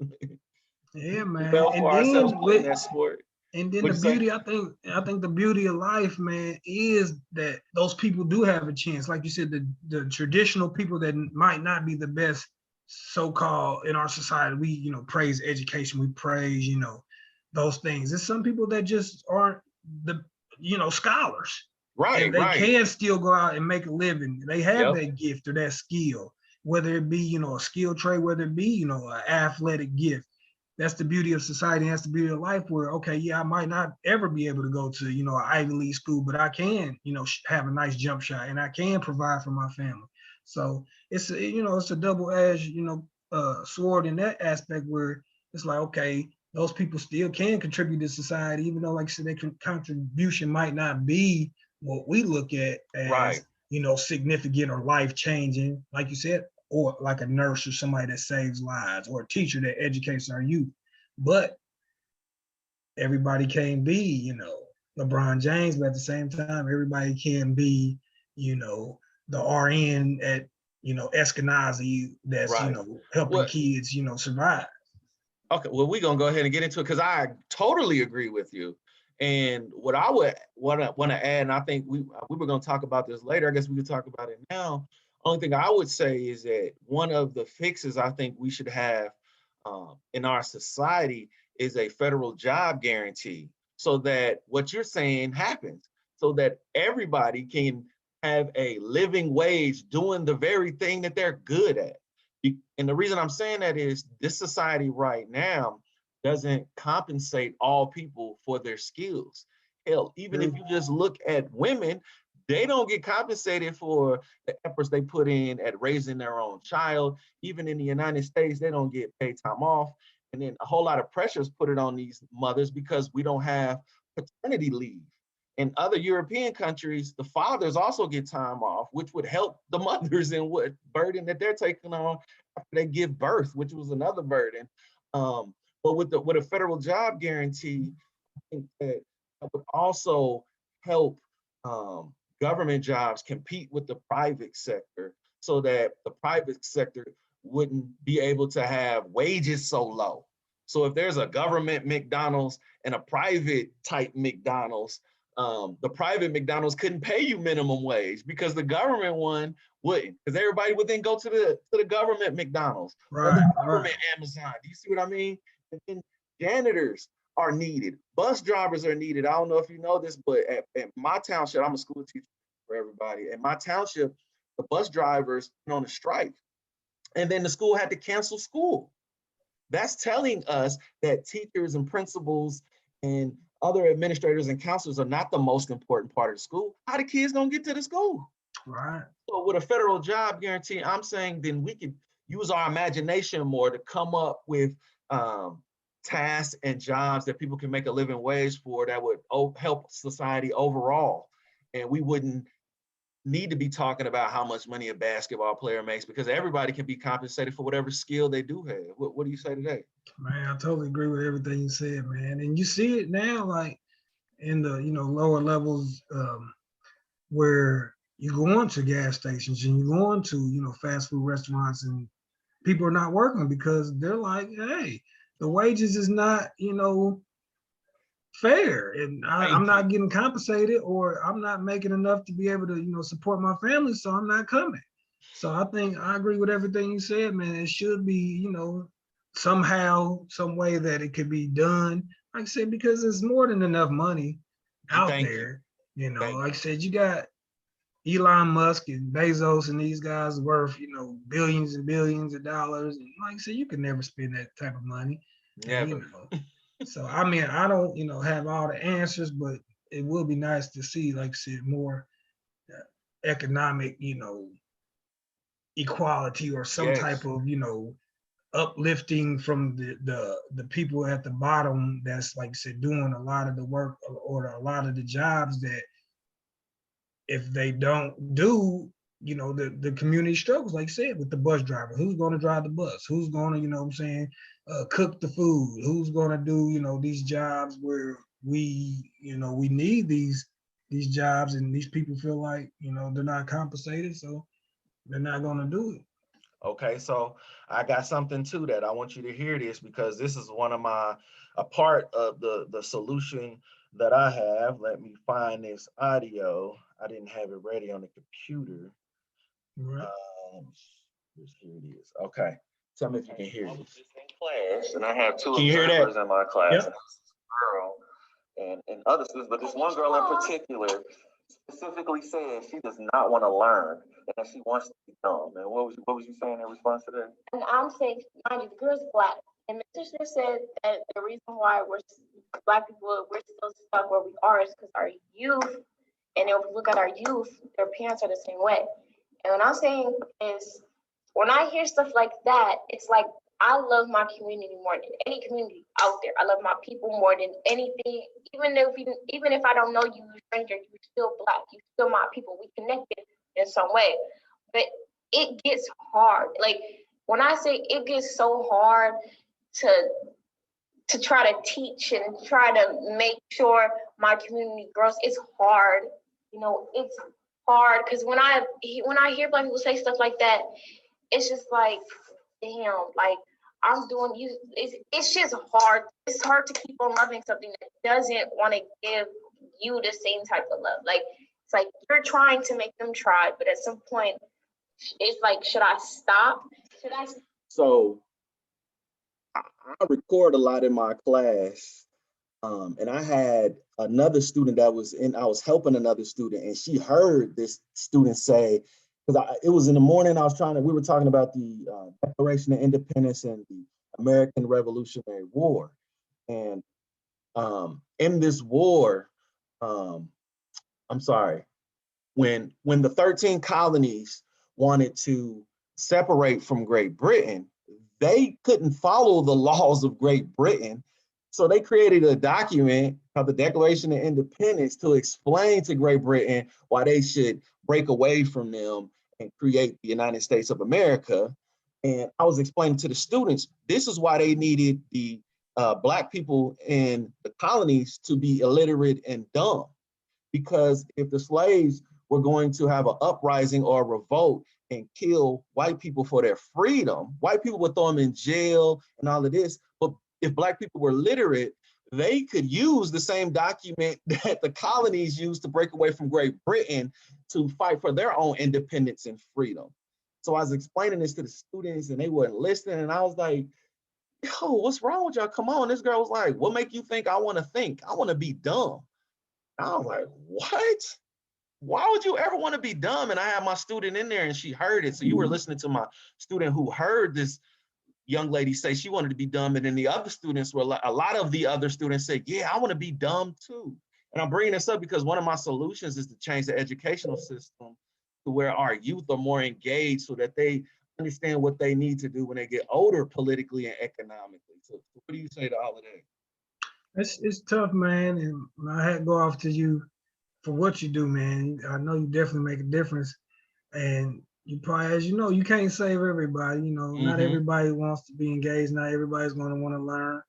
Yeah, man. For ourselves playing that sport. And then the beauty, I think the beauty of life, man, is that those people do have a chance. Like you said, the traditional people that might not be the best, so-called, in our society, we praise education, we praise those things. There's some people that just aren't the scholars, right? And they can still go out and make a living. They have that gift or that skill, whether it be a skill trade, whether it be an athletic gift. That's the beauty of society. That's the beauty of life, where, okay, yeah, I might not ever be able to go to, an Ivy League school, but I can, have a nice jump shot, and I can provide for my family. So it's, it's a double-edged, sword in that aspect, where it's like, okay, those people still can contribute to society, even though, like I said, their contribution might not be what we look at as, significant or life-changing, like you said, or like a nurse, or somebody that saves lives, or a teacher that educates our youth. But everybody can't be, LeBron James, but at the same time, everybody can be, the RN at, Eskenazi that's, helping kids, survive. Okay, well, we're going to go ahead and get into it, because I totally agree with you. And what I would want to add, and I think we were going to talk about this later, I guess we could talk about it now. Only thing I would say is that one of the fixes I think we should have in our society is a federal job guarantee, so that what you're saying happens, so that everybody can have a living wage doing the very thing that they're good at. And the reason I'm saying that is this society right now doesn't compensate all people for their skills. Hell, even if you just look at women, they don't get compensated for the efforts they put in at raising their own child. Even in the United States, they don't get paid time off. And then a whole lot of pressure is put on these mothers because we don't have paternity leave. In other European countries, the fathers also get time off, which would help the mothers in what burden that they're taking on after they give birth, which was another burden. But with a federal job guarantee, I think that would also help government jobs compete with the private sector, so that the private sector wouldn't be able to have wages so low. So if there's a government McDonald's and a private type McDonald's, the private McDonald's couldn't pay you minimum wage, because the government one wouldn't, because everybody would then go to the government McDonald's, or the government Amazon. Do you see what I mean? And then janitors are needed. Bus drivers are needed. I don't know if you know this, but at my township, I'm a school teacher for everybody. At my township, the bus drivers went on a strike, and then the school had to cancel school. That's telling us that teachers and principals and other administrators and counselors are not the most important part of the school, how the kids gonna get to the school? Right. So with a federal job guarantee, I'm saying then we could use our imagination more to come up with tasks and jobs that people can make a living wage for that would help society overall. And we wouldn't need to be talking about how much money a basketball player makes, because everybody can be compensated for whatever skill they do have. What do you say today? Man, I totally agree with everything you said, man. And you see it now, like in the lower levels, where you go into gas stations and you go into fast food restaurants, and people are not working because they're like, hey, the wages is not fair, and I'm not getting compensated, or I'm not making enough to be able to support my family, so I'm not coming. So I think I agree with everything you said, man. It should be somehow, some way that it could be done, like I said, because there's more than enough money out there. Like I said, you got Elon Musk and Bezos and these guys worth billions and billions of dollars, and like I said, you can never spend that type of money. Never. So I mean, I don't have all the answers, but it will be nice to see, like I said, more economic equality, or some type of uplifting from the people at the bottom that's, like I said, doing a lot of the work, or a lot of the jobs that if they don't do, the community struggles, like I said, with the bus driver. Who's going to drive the bus? Who's going to, cook the food? Who's going to do, these jobs where we need these jobs, and these people feel like, they're not compensated, so they're not going to do it. Okay, so I got something too that I want you to hear this, because this is a part of the solution that I have. Let me find this audio. I didn't have it ready on the computer. Right. Here it is. Okay, tell me if you can hear this. Class, and I have two Can you hear observers that? in my class. Yep. And this girl and other students, but this one girl in particular specifically said she does not want to learn and that she wants to be dumb. And what was you saying in response to that? And I'm saying, mind you, the girl's black. And Mr. Smith said that the reason why black people, we're still stuck where we are is because our youth, and if we look at our youth, their parents are the same way. And what I'm saying is, when I hear stuff like that, it's like, I love my community more than any community out there. I love my people more than anything. Even if I don't know you, stranger, you're still black. You're still my people. We connected in some way. But it gets hard. Like, when I say it gets so hard to try to teach and try to make sure my community grows, it's hard. It's hard, because when I hear black people say stuff like that, it's just like, damn, like, I'm doing you. It's just hard. It's hard to keep on loving something that doesn't want to give you the same type of love. Like, it's like you're trying to make them try, but at some point, it's like, should I stop? So I record a lot in my class, and I had another student I was helping another student, and she heard this student say, because it was in the morning, we were talking about the Declaration of Independence and the American Revolutionary War. And in this war, when the 13 colonies wanted to separate from Great Britain, they couldn't follow the laws of Great Britain. So they created a document called the Declaration of Independence to explain to Great Britain why they should break away from them and create the United States of America. And I was explaining to the students, this is why they needed the Black people in the colonies to be illiterate and dumb. Because if the slaves were going to have an uprising or a revolt and kill white people for their freedom, white people would throw them in jail and all of this. But if Black people were literate, they could use the same document that the colonies used to break away from Great Britain to fight for their own independence and freedom. So I was explaining this to the students and they weren't listening. And I was like, yo, what's wrong with y'all? Come on. This girl was like, what make you think I want to think? I want to be dumb. And I was like, what? Why would you ever want to be dumb? And I had my student in there and she heard it. So you were listening to my student who heard this young lady say she wanted to be dumb, and then the other students were a lot of the other students said, yeah, I want to be dumb too. And I'm bringing this up because one of my solutions is to change the educational system to where our youth are more engaged so that they understand what they need to do when they get older politically and economically. So what do you say to all of that? It's tough, man, and I had to go off to you for what you do, man. I know you definitely make a difference, and you probably, as you know, you can't save everybody. You know, not everybody wants to be engaged. Not everybody's going to want to learn,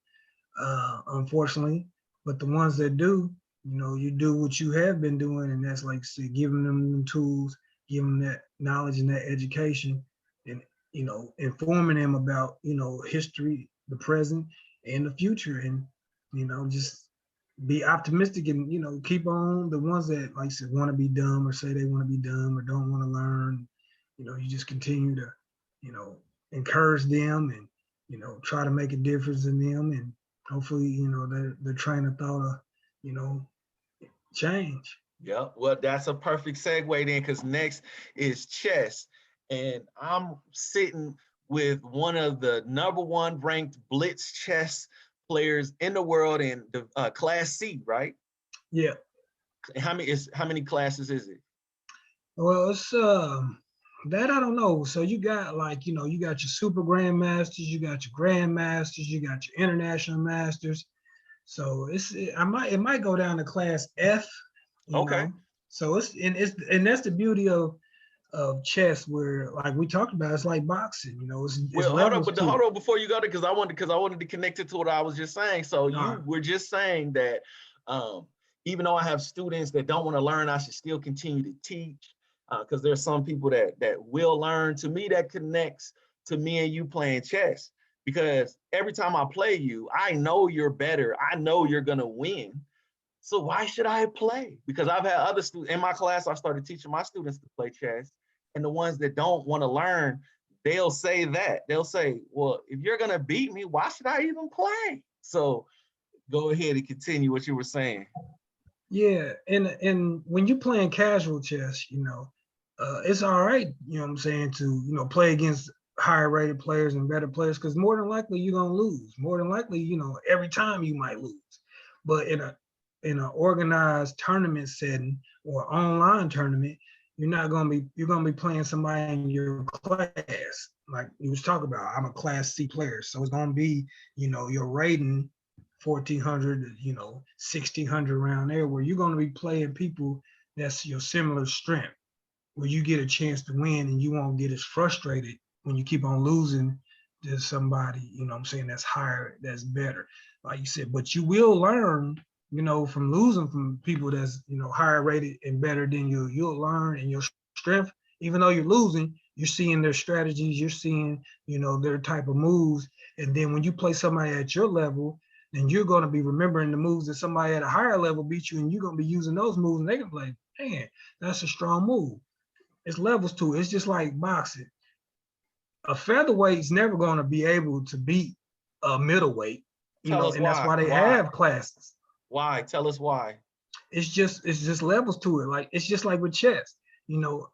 unfortunately. But the ones that do, you know, you do what you have been doing, and that's like say, giving them tools, giving them that knowledge and that education, and you know, informing them about, you know, history, the present, and the future, and you know, just be optimistic and, you know, keep on. The ones that, like I said, want to be dumb or say they want to be dumb or don't want to learn, you know, you just continue to, you know, encourage them and, you know, try to make a difference in them, and hopefully, you know, their train of thought, you know, change. Yeah, well, that's a perfect segue then, because next is chess. And I'm sitting with one of the #1 ranked blitz chess players in the world in the class C, right? Yeah. How many classes is it? Well, it's that I don't know. So you got, like, you know, you got your super grandmasters, you got your grandmasters, you got your international masters. So it might go down to class F. You know? So it's that's the beauty of chess, where, like we talked about, it's like boxing. You know, it's hold on before you go there, because I wanted to connect it to what I was just saying. So you were just saying that even though I have students that don't want to learn, I should still continue to teach, because there's some people that will learn. To me, that connects to me and you playing chess, because every time I play you, I know you're better. I know you're gonna win. So why should I play? Because I've had other students in my class. I started teaching my students to play chess, and the ones that don't want to learn, they'll say that. They'll say, well, if you're gonna beat me, why should I even play? So go ahead and continue what you were saying. Yeah, and when you're playing casual chess, you know, it's all right, you know what I'm saying, to, you know, play against higher rated players and better players, because more than likely you're gonna lose. More than likely, you know, every time you might lose. But in an organized tournament setting or online tournament, you're gonna be playing somebody in your class. Like you was talking about, I'm a class C player, so it's gonna be, you know, your rating 1400, you know, 1600 around there, where you're going to be playing people that's your similar strength, where you get a chance to win and you won't get as frustrated when you keep on losing to somebody, you know what I'm saying, that's higher, that's better, like you said. But you will learn, you know, from losing from people that's, you know, higher rated and better than you. You'll learn, and your strength, even though you're losing, you're seeing their strategies, you're seeing, you know, their type of moves. And then when you play somebody at your level, then you're going to be remembering the moves that somebody at a higher level beat you, and you're going to be using those moves, and they're going to be like, man, that's a strong move. It's levels to it. It's just like boxing. A featherweight's never going to be able to beat a middleweight, you know, and that's why they have classes. Why? Tell us why. It's just levels to it. Like, it's just like with chess, you know.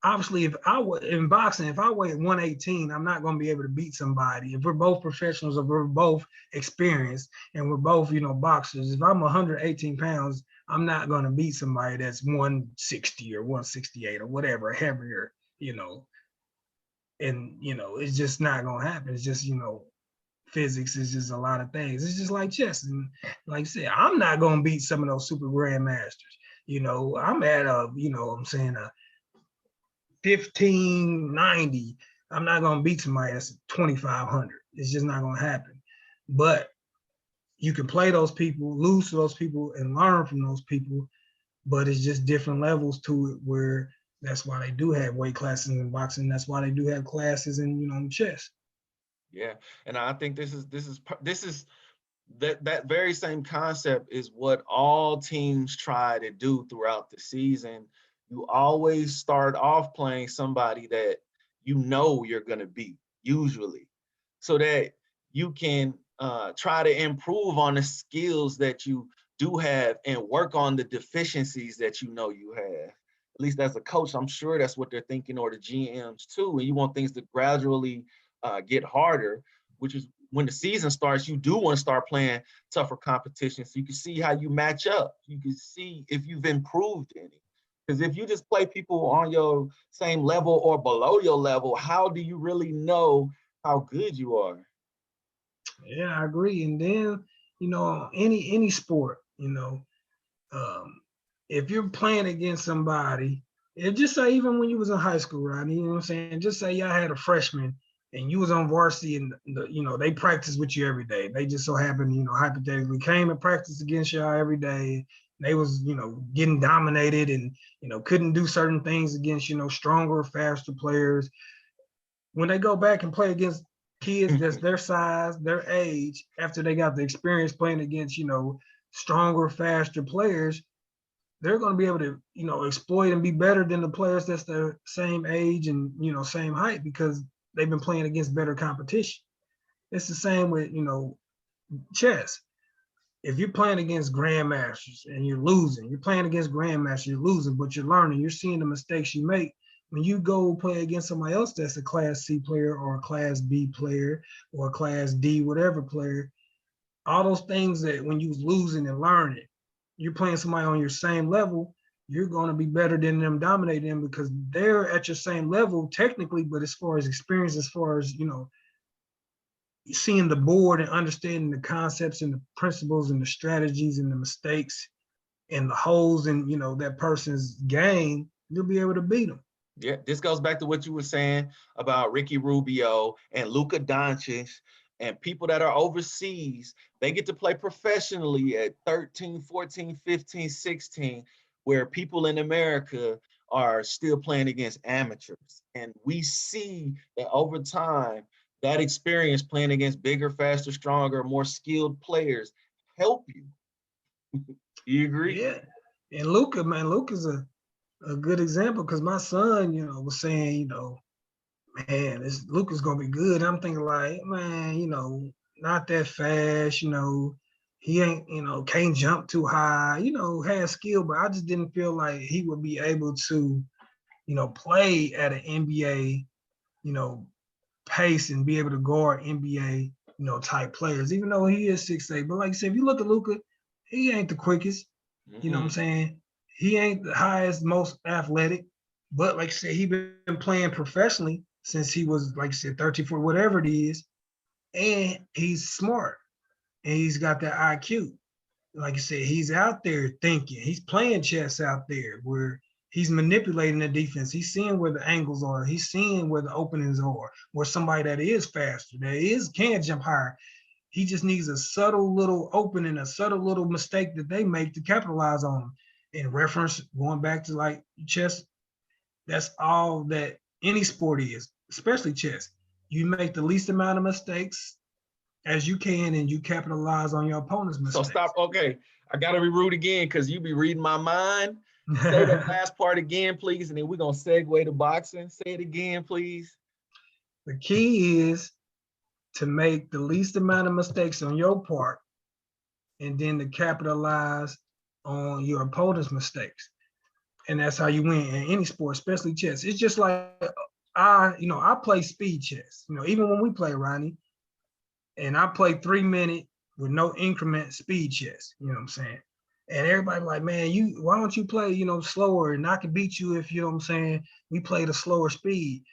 Obviously, in boxing, if I weigh 118, I'm not going to be able to beat somebody. If we're both professionals, or we're both experienced, and we're both, you know, boxers, if I'm 118 pounds, I'm not going to beat somebody that's 160 or 168 or whatever, heavier, you know. And, you know, it's just not going to happen. It's just, you know, physics is just a lot of things. It's just like chess. And like I said, I'm not going to beat some of those super grandmasters. You know, I'm at you know what I'm saying, 1590. I'm not going to beat somebody that's 2500. It's just not going to happen. But you can play those people, lose to those people, and learn from those people. But it's just different levels to it, where that's why they do have weight classes in boxing. That's why they do have classes in, you know, in chess. Yeah, and I think this is that very same concept is what all teams try to do throughout the season. You always start off playing somebody that you know you're going to beat, usually, so that you can try to improve on the skills that you do have and work on the deficiencies that you know you have. At least as a coach, I'm sure that's what they're thinking, or the GMs too. And you want things to gradually get harder, which is when the season starts, you do want to start playing tougher competition so you can see how you match up. You can see if you've improved any. Because if you just play people on your same level or below your level, how do you really know how good you are? Yeah, I agree. And then, any sport, if you're playing against somebody, just say even when you was in high school, right? You know what I'm saying? Just say y'all had a freshman and you was on varsity and they practice with you every day. They just so happened, hypothetically came and practiced against y'all every day. They was, getting dominated and, couldn't do certain things against, stronger, faster players. When they go back and play against kids that's their size, their age, after they got the experience playing against, stronger, faster players, they're going to be able to, exploit and be better than the players that's the same age and, same height because they've been playing against better competition. It's the same with, chess. If you're playing against grandmasters and you're losing, you're playing against grandmasters, you're losing, but you're learning, you're seeing the mistakes you make. When you go play against somebody else that's a class C player or a class B player or a class D, whatever player, all those things that when you was losing and learning, you're playing somebody on your same level, you're going to be better than them, dominating them because they're at your same level technically, but as far as experience, as far as, seeing the board and understanding the concepts and the principles and the strategies and the mistakes and the holes in, that person's game, you'll be able to beat them. Yeah, this goes back to what you were saying about Ricky Rubio and Luka Doncic and people that are overseas. They get to play professionally at 13, 14, 15, 16, where people in America are still playing against amateurs. And we see that over time, that experience playing against bigger, faster, stronger, more skilled players help you. You agree? Yeah. And Luka's a good example because my son, was saying, man, this Luka's gonna be good. I'm thinking like, man, not that fast, he ain't, can't jump too high, has skill, but I just didn't feel like he would be able to, play at an NBA, pace and be able to guard NBA, type players, even though he is 6'8". But like I said, if you look at Luka, he ain't the quickest. You know what I'm saying? He ain't the highest, most athletic. But like I said, he been playing professionally since he was, like I said, 13, 14, whatever it is. And he's smart. And he's got that IQ. Like I said, he's out there thinking. He's playing chess out there where he's manipulating the defense. He's seeing where the angles are. He's seeing where the openings are, where somebody that is faster, can jump higher. He just needs a subtle little opening, a subtle little mistake that they make to capitalize on them. In reference, going back to like chess, that's all that any sport is, especially chess. You make the least amount of mistakes as you can, and you capitalize on your opponent's mistakes. So stop. Okay, I got to be rude again because you be reading my mind. Say that last part again, please, and then we're going to segue to boxing. Say it again, please. The key is to make the least amount of mistakes on your part and then to capitalize on your opponent's mistakes. And that's how you win in any sport, especially chess. It's just like I play speed chess. Even when we play, Rodney, and I play 3 minute with no increment speed chess. You know what I'm saying? And everybody like, man, why don't you play, slower? And I can beat you if, we play the slower speed.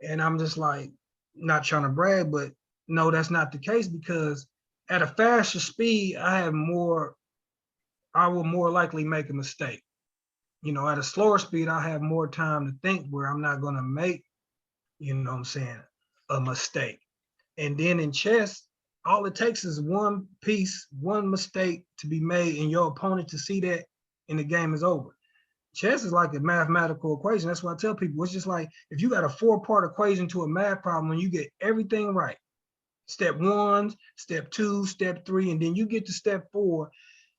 And I'm just like, not trying to brag, but no, that's not the case because at a faster speed, I will more likely make a mistake. At a slower speed, I have more time to think where I'm not going to make, a mistake. And then in chess, all it takes is one piece, one mistake to be made in your opponent to see that and the game is over. Chess is like a mathematical equation. That's why I tell people, it's just like if you got a 4-part equation to a math problem and you get everything right, step 1, step 2, step 3, and then you get to step 4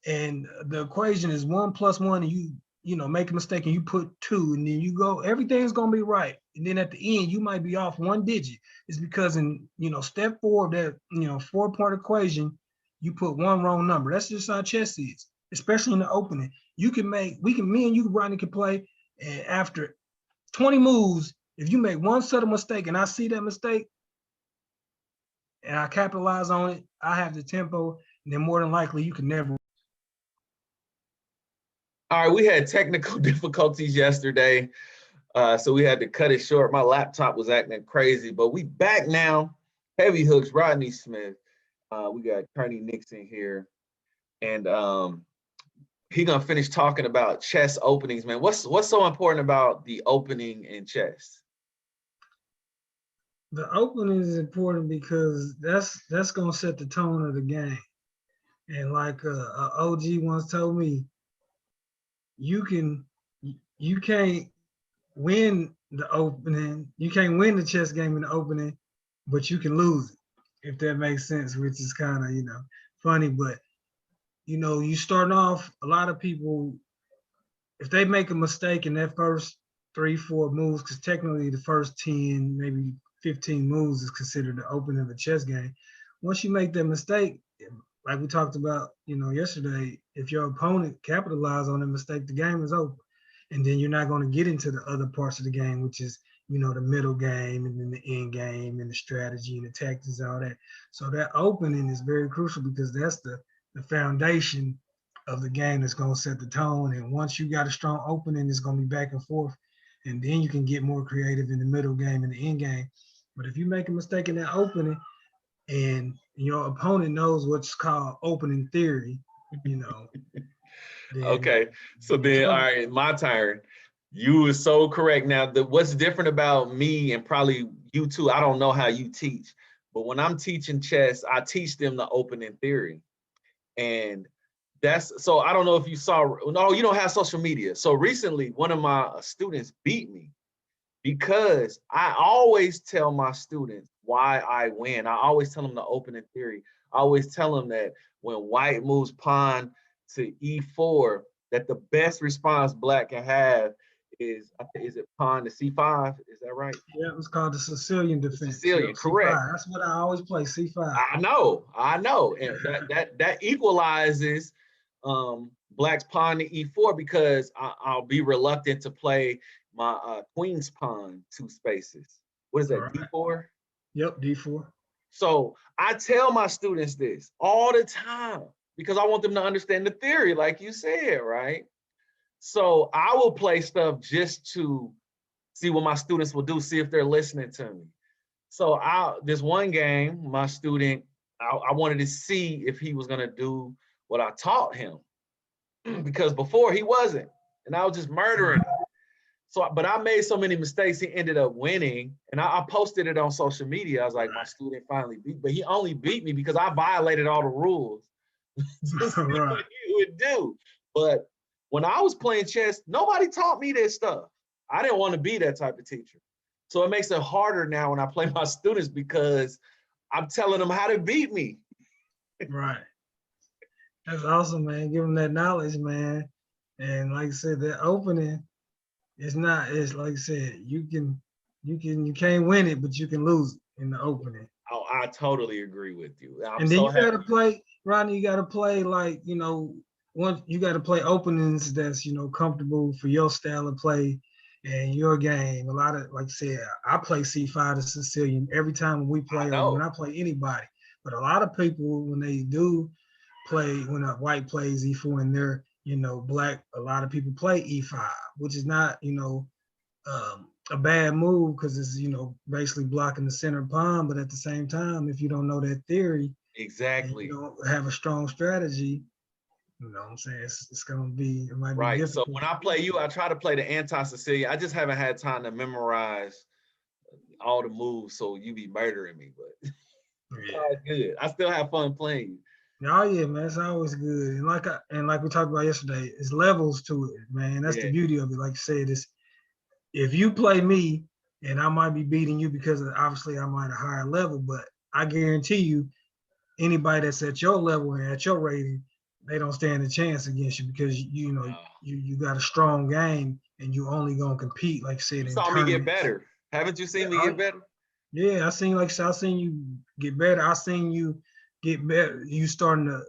and the equation is 1 + 1 and you make a mistake and you put 2 and then you go, everything's going to be right. And then at the end, you might be off 1 digit. It's because in, step 4 of that, 4-part equation, you put 1 wrong number. That's just how chess is, especially in the opening. Me and you, Rodney, can play. And after 20 moves, if you make one subtle mistake and I see that mistake, and I capitalize on it, I have the tempo, and then more than likely you can never. All right, we had technical difficulties yesterday, so we had to cut it short. My laptop was acting crazy, but we back now. Heavy hooks, Rodney Smith. We got Kurnie Nickson here, and he gonna finish talking about chess openings, man. What's so important about the opening in chess? The opening is important because that's gonna set the tone of the game. And like a OG once told me, you can't win the opening, you can't win the chess game in the opening, but you can lose it, if that makes sense, which is kind of, funny. But you start off, a lot of people, if they make a mistake in that first 3-4 moves, because technically the first 10, maybe 15 moves is considered the opening of a chess game. Once you make that mistake, like we talked about, yesterday, if your opponent capitalizes on the mistake, the game is over. And then you're not going to get into the other parts of the game, which is, the middle game and then the end game and the strategy and the tactics and all that. So that opening is very crucial because that's the foundation of the game that's going to set the tone. And once you got a strong opening, it's going to be back and forth. And then you can get more creative in the middle game and the end game. But if you make a mistake in that opening and your opponent knows what's called opening theory, then, Okay, so then, all right, my turn. You were so correct. Now, what's different about me and probably you too, I don't know how you teach, but when I'm teaching chess, I teach them the opening theory. And so I don't know if you saw, no, you don't have social media. So recently, one of my students beat me because I always tell my students why I win. I always tell them the opening theory. I always tell them that when white moves pawn to e4, that the best response black can have is it pawn to c5? Is that right? Yeah, it was called the Sicilian defense. Sicilian, correct. C5. That's what I always play, c5. I know, and that equalizes black's pawn to e4 because I'll be reluctant to play my queen's pawn 2 spaces. What is that, right. D4? Yep, D4. So I tell my students this all the time because I want them to understand the theory, like you said, right? So I will play stuff just to see what my students will do, see if they're listening to me. So this one game, my student, I wanted to see if he was gonna do what I taught him because before he wasn't, and I was just murdering him. So, but I made so many mistakes, he ended up winning, and I posted it on social media. I was like, my student finally beat, but he only beat me because I violated all the rules. Just see what he would do. But when I was playing chess, nobody taught me this stuff. I didn't want to be that type of teacher. So it makes it harder now when I play my students because I'm telling them how to beat me. Right. That's awesome, man. Give them that knowledge, man. And like I said, that opening, it's like I said, you can't win it, but you can lose it in the opening. Oh, I totally agree with you. And then you gotta play, Rodney, you gotta play like, you gotta play openings that's, comfortable for your style of play and your game. A lot of, like I said, I play C5 to Sicilian every time we play, or when I play anybody. But a lot of people, when they do play, when a white plays E4 and they're, black, a lot of people play E5, which is not, a bad move because it's, basically blocking the center pawn. But at the same time, if you don't know that theory, exactly, you don't have a strong strategy, you know what I'm saying? It's gonna be, it might be right. difficult. So when I play you, I try to play the anti-Sicilian. I just haven't had time to memorize all the moves, so you be murdering me, but yeah, it's good. I still have fun playing you. Oh yeah, man, it's always good. And like we talked about yesterday, it's levels to it, man. That's the beauty of it. Like you said, it's if you play me and I might be beating you because obviously I'm at a higher level, but I guarantee you, anybody that's at your level and at your rating, they don't stand a chance against you because you got a strong game and you only gonna compete, like I said. You saw me get better. Haven't you seen me get better? Yeah, I seen you get better. I seen you get better. You starting to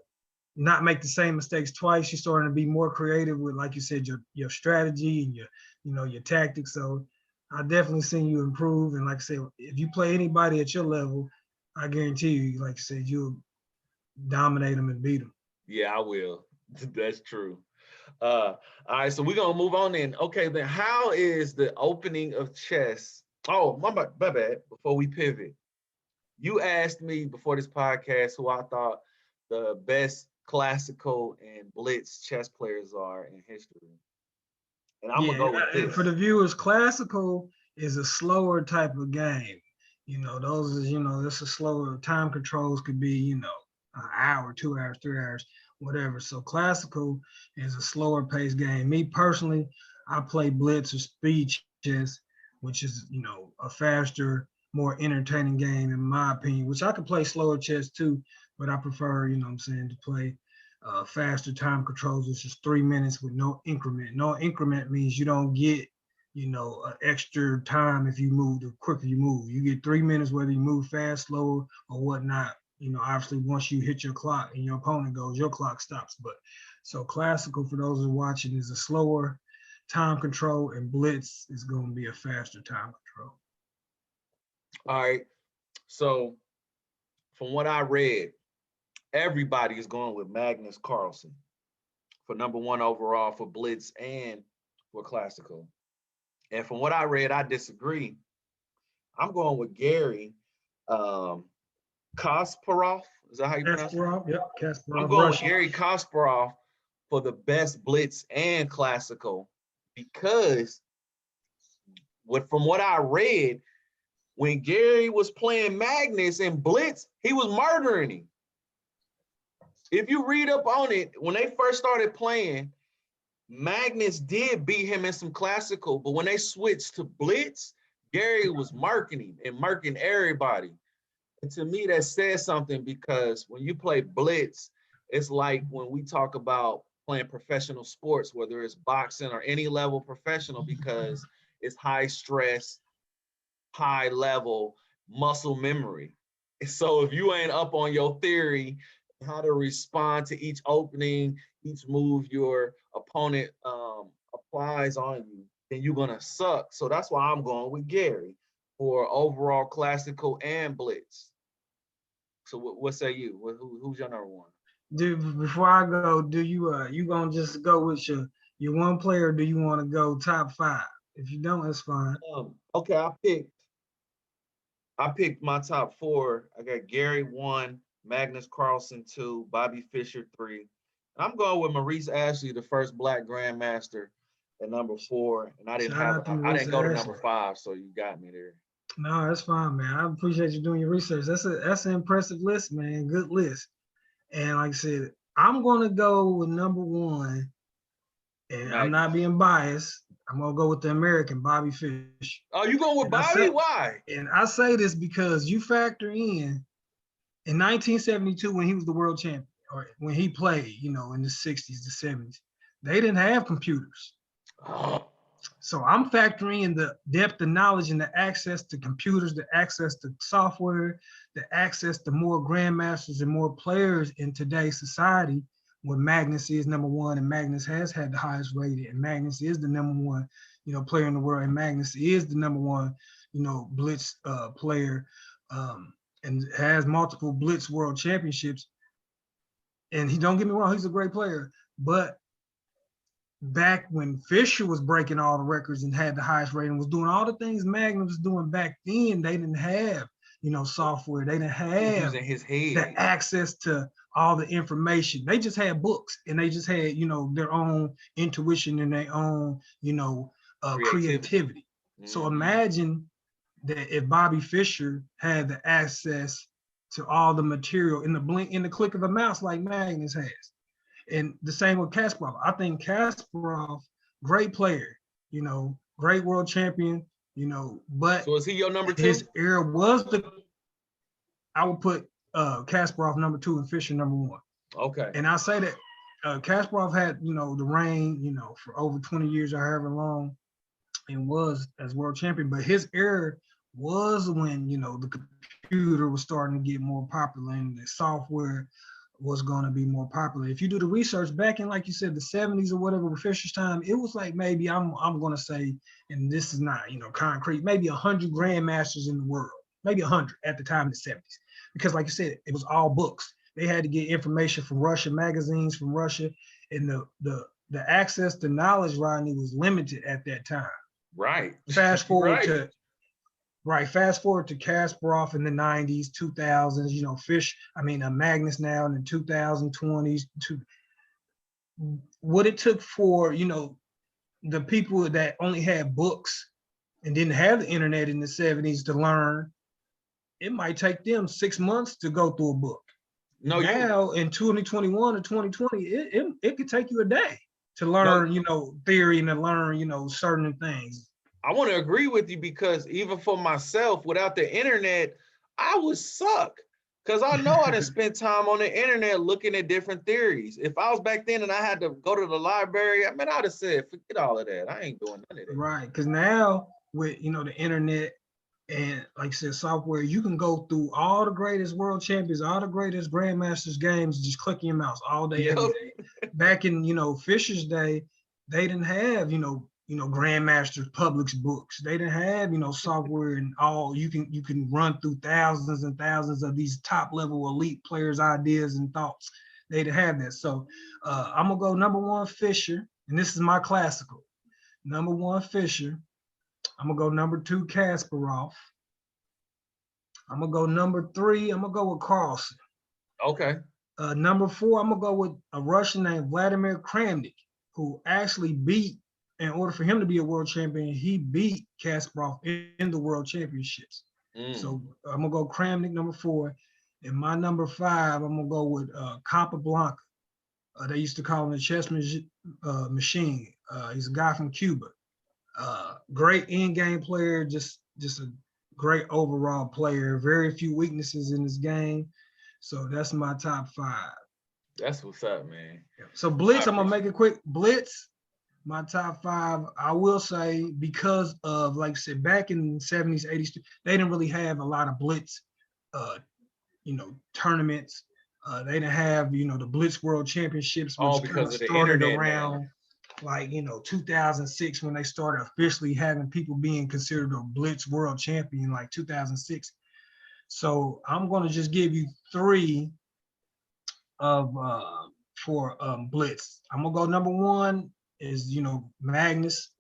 not make the same mistakes twice. You're starting to be more creative with, like you said, your strategy and your tactics. So I definitely seen you improve. And like I said, if you play anybody at your level, I guarantee you, like you said, you'll dominate them and beat them. Yeah, I will. That's true. All right, so we're gonna move on then. Okay, then how is the opening of chess? Oh, my bad. Before we pivot, you asked me before this podcast who I thought the best classical and blitz chess players are in history. And I'm gonna go with this. For the viewers, classical is a slower type of game. Those is, it's a slower time controls could be, an hour, 2 hours, 3 hours, whatever. So classical is a slower paced game. Me personally, I play blitz or speed chess, which is, a faster, more entertaining game in my opinion, which I could play slower chess too, but I prefer, to play faster time controls, which is 3 minutes with no increment. No increment means you don't get, extra time if you move, the quicker you move. You get 3 minutes whether you move fast, slower, or whatnot. Obviously once you hit your clock and your opponent goes, your clock stops. But so classical, for those who are watching, is a slower time control, and blitz is going to be a faster time control. All right. So from what I read, everybody is going with Magnus Carlsen for #1 overall for blitz and for classical. And from what I read, I disagree. I'm going with Gary Kasparov. Is that how you pronounce it? Yep, Kasparov. I'm going with Gary Kasparov for the best blitz and classical, because from what I read, when Gary was playing Magnus in blitz, he was murdering him. If you read up on it, when they first started playing, Magnus did beat him in some classical, but when they switched to blitz, Gary was murking him and murking everybody. And to me, that says something, because when you play blitz, it's like when we talk about playing professional sports, whether it's boxing or any level professional, because it's high stress, high level muscle memory. So if you ain't up on your theory, how to respond to each opening, each move your opponent applies on you, then you're gonna suck. So that's why I'm going with Gary for overall classical and blitz. So what say you? Who's your #1? Dude, before I go, do you gonna just go with your one player, or do you want to go top 5? If you don't, that's fine. Okay, I picked my top 4. I got Gary 1, Magnus Carlsen 2, Bobby Fischer 3. I'm going with Maurice Ashley, the first Black Grandmaster, at #4, and I didn't go to #5, so you got me there. No, that's fine, man. I appreciate you doing your research. That's an impressive list, man. Good list. And like I said, I'm gonna go with #1, and Magnus. I'm not being biased. I'm gonna go with the American Bobby Fischer. Oh, you going with Bobby? Why? And I say this because you factor in 1972 when he was the world champion, or when he played, in the 60s, the 70s, they didn't have computers. Oh. So I'm factoring in the depth of knowledge and the access to computers, the access to software, the access to more grandmasters and more players in today's society, where Magnus is #1, and Magnus has had the highest rated, and Magnus is the #1, player in the world, and Magnus is the #1, blitz player, and has multiple blitz world championships. And don't get me wrong, he's a great player, but back when Fischer was breaking all the records and had the highest rating, was doing all the things Magnus was doing back then, they didn't have, software. They didn't have the access to all the information. They just had books, and they just had, their own intuition and their own, creativity. Mm-hmm. So imagine that if Bobby Fischer had the access to all the material in the click of a mouse like Magnus has. And the same with Kasparov. I think Kasparov, great player, great world champion, but so is he your #2? His era was I would put Kasparov #2 and Fischer #1. Okay. And I say that Kasparov had, the reign, for over 20 years or however long, and was as world champion, but his era was when, the computer was starting to get more popular and the software was going to be more popular. If you do the research back in, like you said, the 70s or whatever, with Fischer's time, it was like maybe I'm going to say, and this is not, concrete, maybe 100 grandmasters in the world, maybe 100 at the time in the 70s. because like you said, it was all books. They had to get information from Russian magazines from Russia, and the access to knowledge, Rodney, was limited at that time. Right. Fast forward Right. to fast forward to Kasparov in the 90s, 2000s, you know, Magnus now in the 2020s, what it took for, you know, the people that only had books and didn't have the internet in the 70s to learn, it might take them 6 months to go through a book. No, now in 2021 or 2020, it could take you a day to learn, you know, theory and to learn, you know, certain things. I want to agree with you, because even for myself, without the internet, I would suck. Because I know I didn't spend time on the internet looking at different theories. If I was back then and I had to go to the library, I mean, I'd have said, forget all of that. I ain't doing none of that. Right, because now with, you know, the internet and like I said, software, you can go through all the greatest world champions, all the greatest grandmasters games, just clicking your mouse all day, every day. Back in, you know, Fisher's day, they didn't have, you know, grandmasters published books. They didn't have, you know, software and all. You can run through thousands and thousands of these top level elite players' ideas and thoughts. They didn't have that. So I'm gonna go number 1 Fisher, and this is my classical. Number 1 Fisher. I'm gonna go number 2 Kasparov. I'm gonna go number 3. I'm gonna go with Carlsen. Okay. Number 4, I'm gonna go with a Russian named Vladimir Kramnik, who actually beat, in order for him to be a world champion, he beat Kasparov in the world championships. So I'm gonna go Kramnik number 4. And my number 5, I'm gonna go with Capablanca. They used to call him the chess machine. He's a guy from Cuba. Great in-game player, just a great overall player. Very few weaknesses in his game. So that's my top 5. That's what's up, man. So Blitz, I'm gonna make it quick. Blitz, my top 5, I will say, because of, like I said, back in the 70s, 80s, they didn't really have a lot of Blitz, you know, tournaments. They didn't have, you know, the Blitz World Championships, which because of the started internet, around, man. like, you know, 2006, when they started officially having people being considered a Blitz World Champion, like 2006. So I'm going to just give you 3 of for Blitz. I'm gonna go number 1 is, you know, Magnus.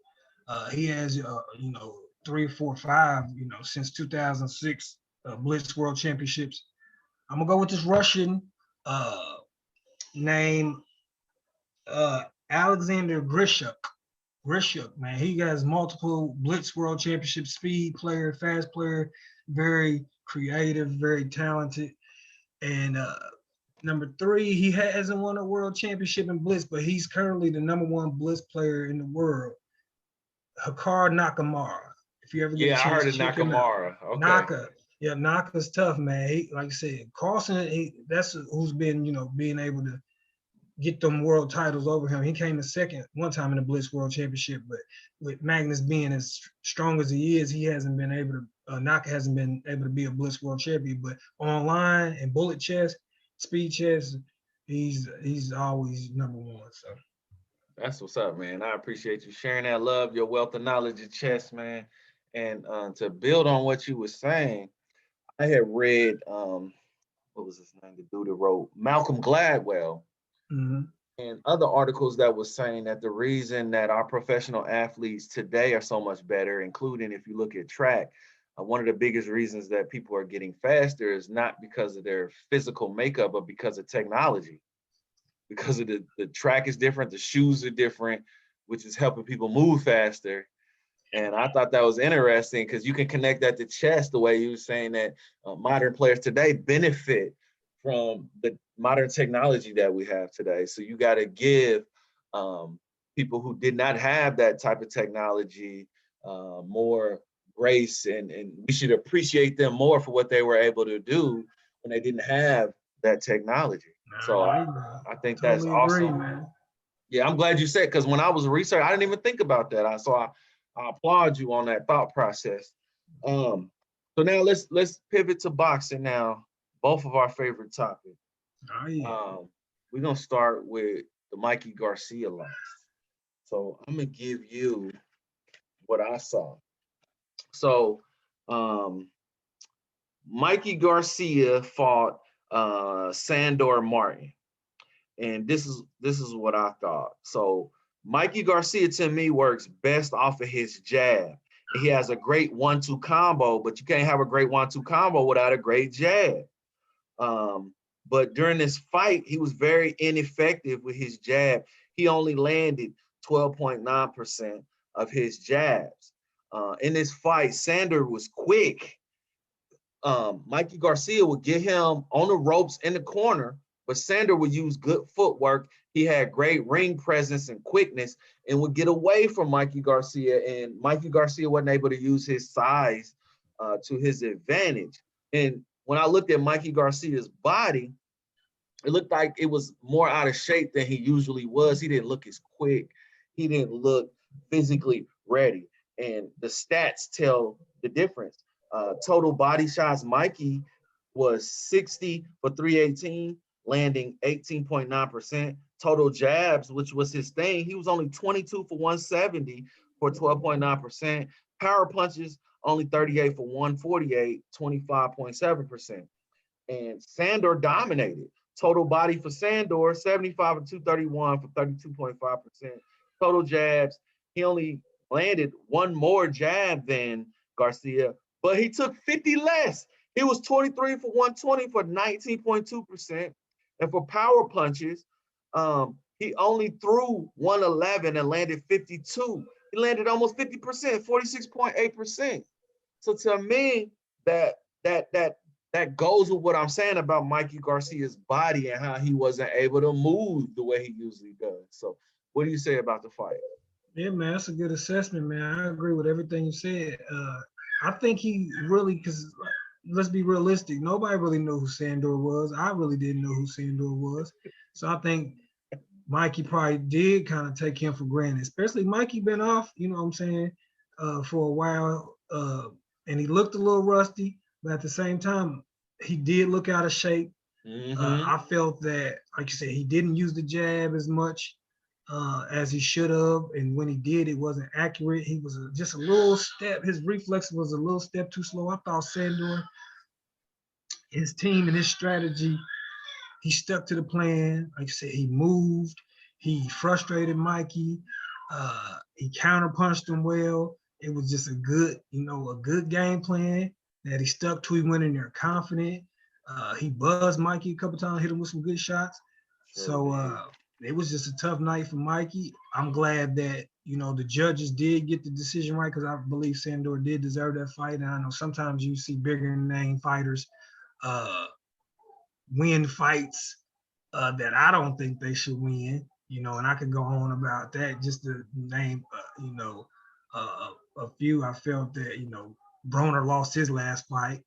He has you know, 3, 4, 5, you know, since 2006 Blitz World Championships. I'm gonna go with this Russian named Alexander Grishuk. Grishuk, man, he has multiple Blitz World Championship speed player, fast player, very creative, very talented. And number 3, he hasn't won a world championship in Blitz, but he's currently the number 1 Blitz player in the world. Hakar Nakamura. If you ever get a chance, I heard of check him Nakamura. out. Okay. Naka's tough, man. He, like I said, Carlsen, that's who's been, you know, being able to get them world titles over him. He came in second one time in the Blitz World Championship, but with Magnus being as strong as he is, he hasn't been able to, Naka hasn't been able to be a Blitz World Champion. But online and bullet chess, speed chess, he's always number 1. So that's what's up, man. I appreciate you sharing that love, your wealth of knowledge of chess, man. And to build on what you were saying, I had read, what was his name, the dude that wrote Malcolm Gladwell, and other articles that was saying that the reason that our professional athletes today are so much better, including if you look at track, one of the biggest reasons that people are getting faster is not because of their physical makeup, but because of technology. Because of the track is different, the shoes are different, which is helping people move faster. And I thought that was interesting, because you can connect that to chess the way you were saying that modern players today benefit from the modern technology that we have today. So you got to give people who did not have that type of technology more grace, and we should appreciate them more for what they were able to do when they didn't have that technology. So I think that's awesome. Agree, man. Yeah, I'm glad you said, because when I was researching, I didn't even think about that. I applaud you on that thought process. So now let's pivot to boxing now. Both of our favorite topics. We're gonna start with the Mikey Garcia loss. So I'm gonna give you what I saw. So Mikey Garcia fought Sandor Martin. And this is what I thought. So Mikey Garcia to me works best off of his jab. He has a great 1-2 combo, but you can't have a great 1-2 combo without a great jab. But during this fight, he was very ineffective with his jab. He only landed 12.9% of his jabs. In this fight, Sandor was quick. Mikey Garcia would get him on the ropes in the corner, but Sandor would use good footwork. He had great ring presence and quickness and would get away from Mikey Garcia. And Mikey Garcia wasn't able to use his size to his advantage. And when I looked at Mikey Garcia's body, it looked like it was more out of shape than he usually was. He didn't look as quick. He didn't look physically ready. And the stats tell the difference. Total body shots, Mikey was 60 for 318, landing 18.9%. Total jabs, which was his thing, he was only 22 for 170 for 12.9%. Power punches, only 38 for 148, 25.7%. And Sandor dominated. Total body for Sandor, 75 for 231 for 32.5%. Total jabs, he only landed one more jab than Garcia, but he took 50 less. He was 23 for 120 for 19.2%. And for power punches, he only threw 111 and landed 52. He landed almost 50%, 46.8%. So to me, that goes with what I'm saying about Mikey Garcia's body and how he wasn't able to move the way he usually does. So what do you say about the fight? Yeah, man, that's a good assessment, man. I agree with everything you said. I think he really, because let's be realistic, nobody really knew who Sandor was. I really didn't know who Sandor was. So I think Mikey probably did kind of take him for granted, especially Mikey been off, you know what I'm saying, for a while. And he looked a little rusty, but at the same time, he did look out of shape. I felt that, like you said, he didn't use the jab as much as he should have. And when he did, it wasn't accurate. He was just a little step, his reflex was a little step too slow. I thought Sandor, his team and his strategy, he stuck to the plan. Like I said, he moved, he frustrated Mikey, he counterpunched him well. It was just a good game plan that he stuck to. He went in there confident. He buzzed Mikey a couple times, hit him with some good shots. So it was just a tough night for Mikey. I'm glad that, the judges did get the decision right, because I believe Sandor did deserve that fight. And I know sometimes you see bigger name fighters win fights that I don't think they should win, and I could go on about that just to name, a few. I felt that, Broner lost his last fight,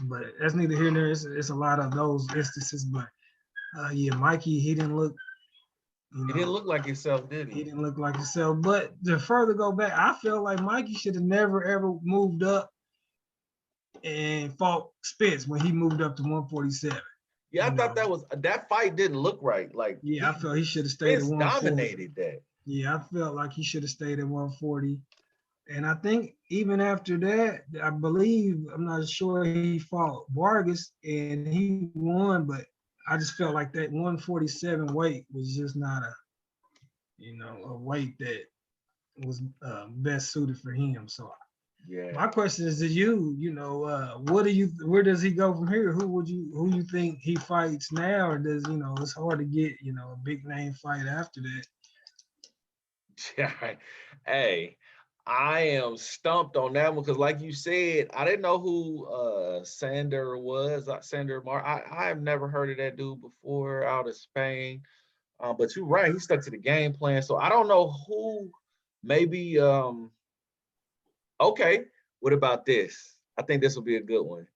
but that's neither here nor there. It's a lot of those instances, but yeah, Mikey, he didn't look, he didn't look like himself, did he? He didn't look like himself. But to further go back, I felt like Mikey should have never ever moved up and fought Spence when he moved up to 147. Yeah, I thought that fight didn't look right. Like, yeah, I felt he should have stayed at 140. Dominated that. Yeah, I felt like he should have stayed at 140. And I think even after that, I believe, I'm not sure, he fought Vargas and he won, but I just felt like that 147 weight was just not a weight that was best suited for him. So yeah, my question is to you, where does he go from here? Who you think he fights now? Or does, it's hard to get, a big name fight after that? Yeah. Hey, I am stumped on that one because, like you said, I didn't know who Sandor was. Sandor Martin. I have never heard of that dude before out of Spain. But you're right, he stuck to the game plan. So I don't know who. Maybe. Okay. What about this? I think this will be a good one.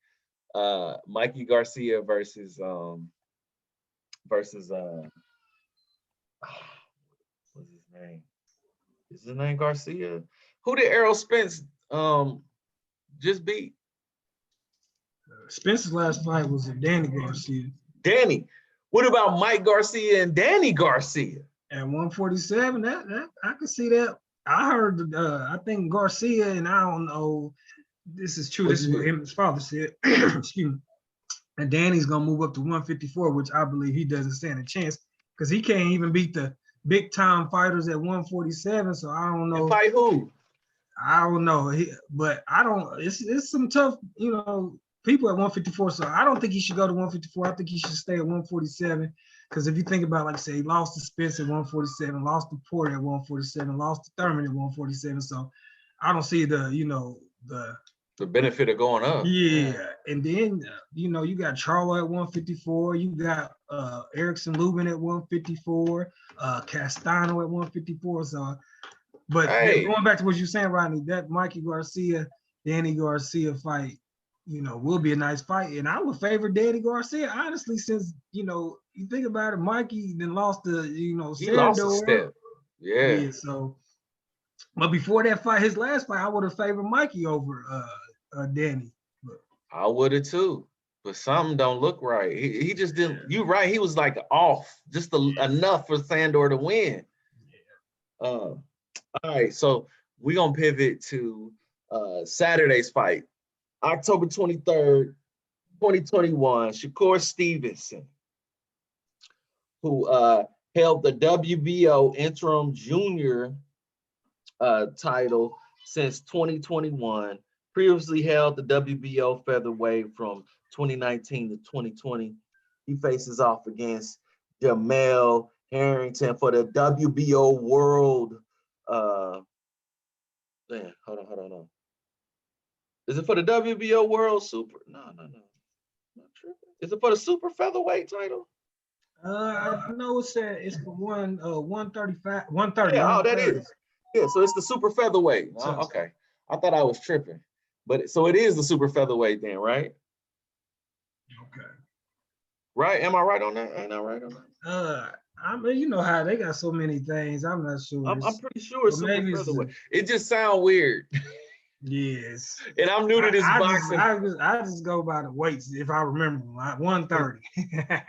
Mikey Garcia versus what's his name? Is his name Garcia? Who did Errol Spence just beat? Spence's last fight was Danny Garcia. Danny. What about Mike Garcia and Danny Garcia? At 147, that I could see that. I heard, I think Garcia, and I don't know, This is true. This is what his father said. Excuse me. And Danny's gonna move up to 154, which I believe he doesn't stand a chance because he can't even beat the big time fighters at 147. So I don't know. And fight who? I don't know. But I don't. It's some tough, people at 154. So I don't think he should go to 154. I think he should stay at 147. Because if you think about, like, say, he lost to Spence at 147, lost to Porter at 147, lost to Thurman at 147. So I don't see the benefit of going up. Yeah, and then you got Charlo at 154. You got Erickson Lubin at 154. Castano at 154. So, but going back to what you're saying, Rodney, that Mikey Garcia, Danny Garcia fight, will be a nice fight, and I would favor Danny Garcia honestly, since you think about it, Mikey then lost to he lost a step. Yeah. So, but before that fight, his last fight, I would have favored Mikey over Danny. I would have too, but something don't look right. He just didn't. You right. He was like off just enough for Sandor to win. Yeah. All right, so we're gonna pivot to Saturday's fight, October 23rd, 2021. Shakur Stevenson, who held the WBO interim junior title since 2021. Previously held the WBO featherweight from 2019 to 2020. He faces off against Jamel Herring for the WBO World. Hold on. Is it for the WBO World Super? No. Not tripping. Is it for the Super Featherweight title? I know it's for 135, 130. Yeah, that is. Yeah, so it's the Super Featherweight. Okay. I thought I was tripping. But so it is the Super Featherweight then, right? Okay. Right? Am I right on that? Ain't I right on that? I mean, you know how they got so many things. I'm not sure. I'm pretty sure it's Super Featherweight. It just sounds weird. Yes. And I'm new to this boxing. I just go by the weights if I remember. 130.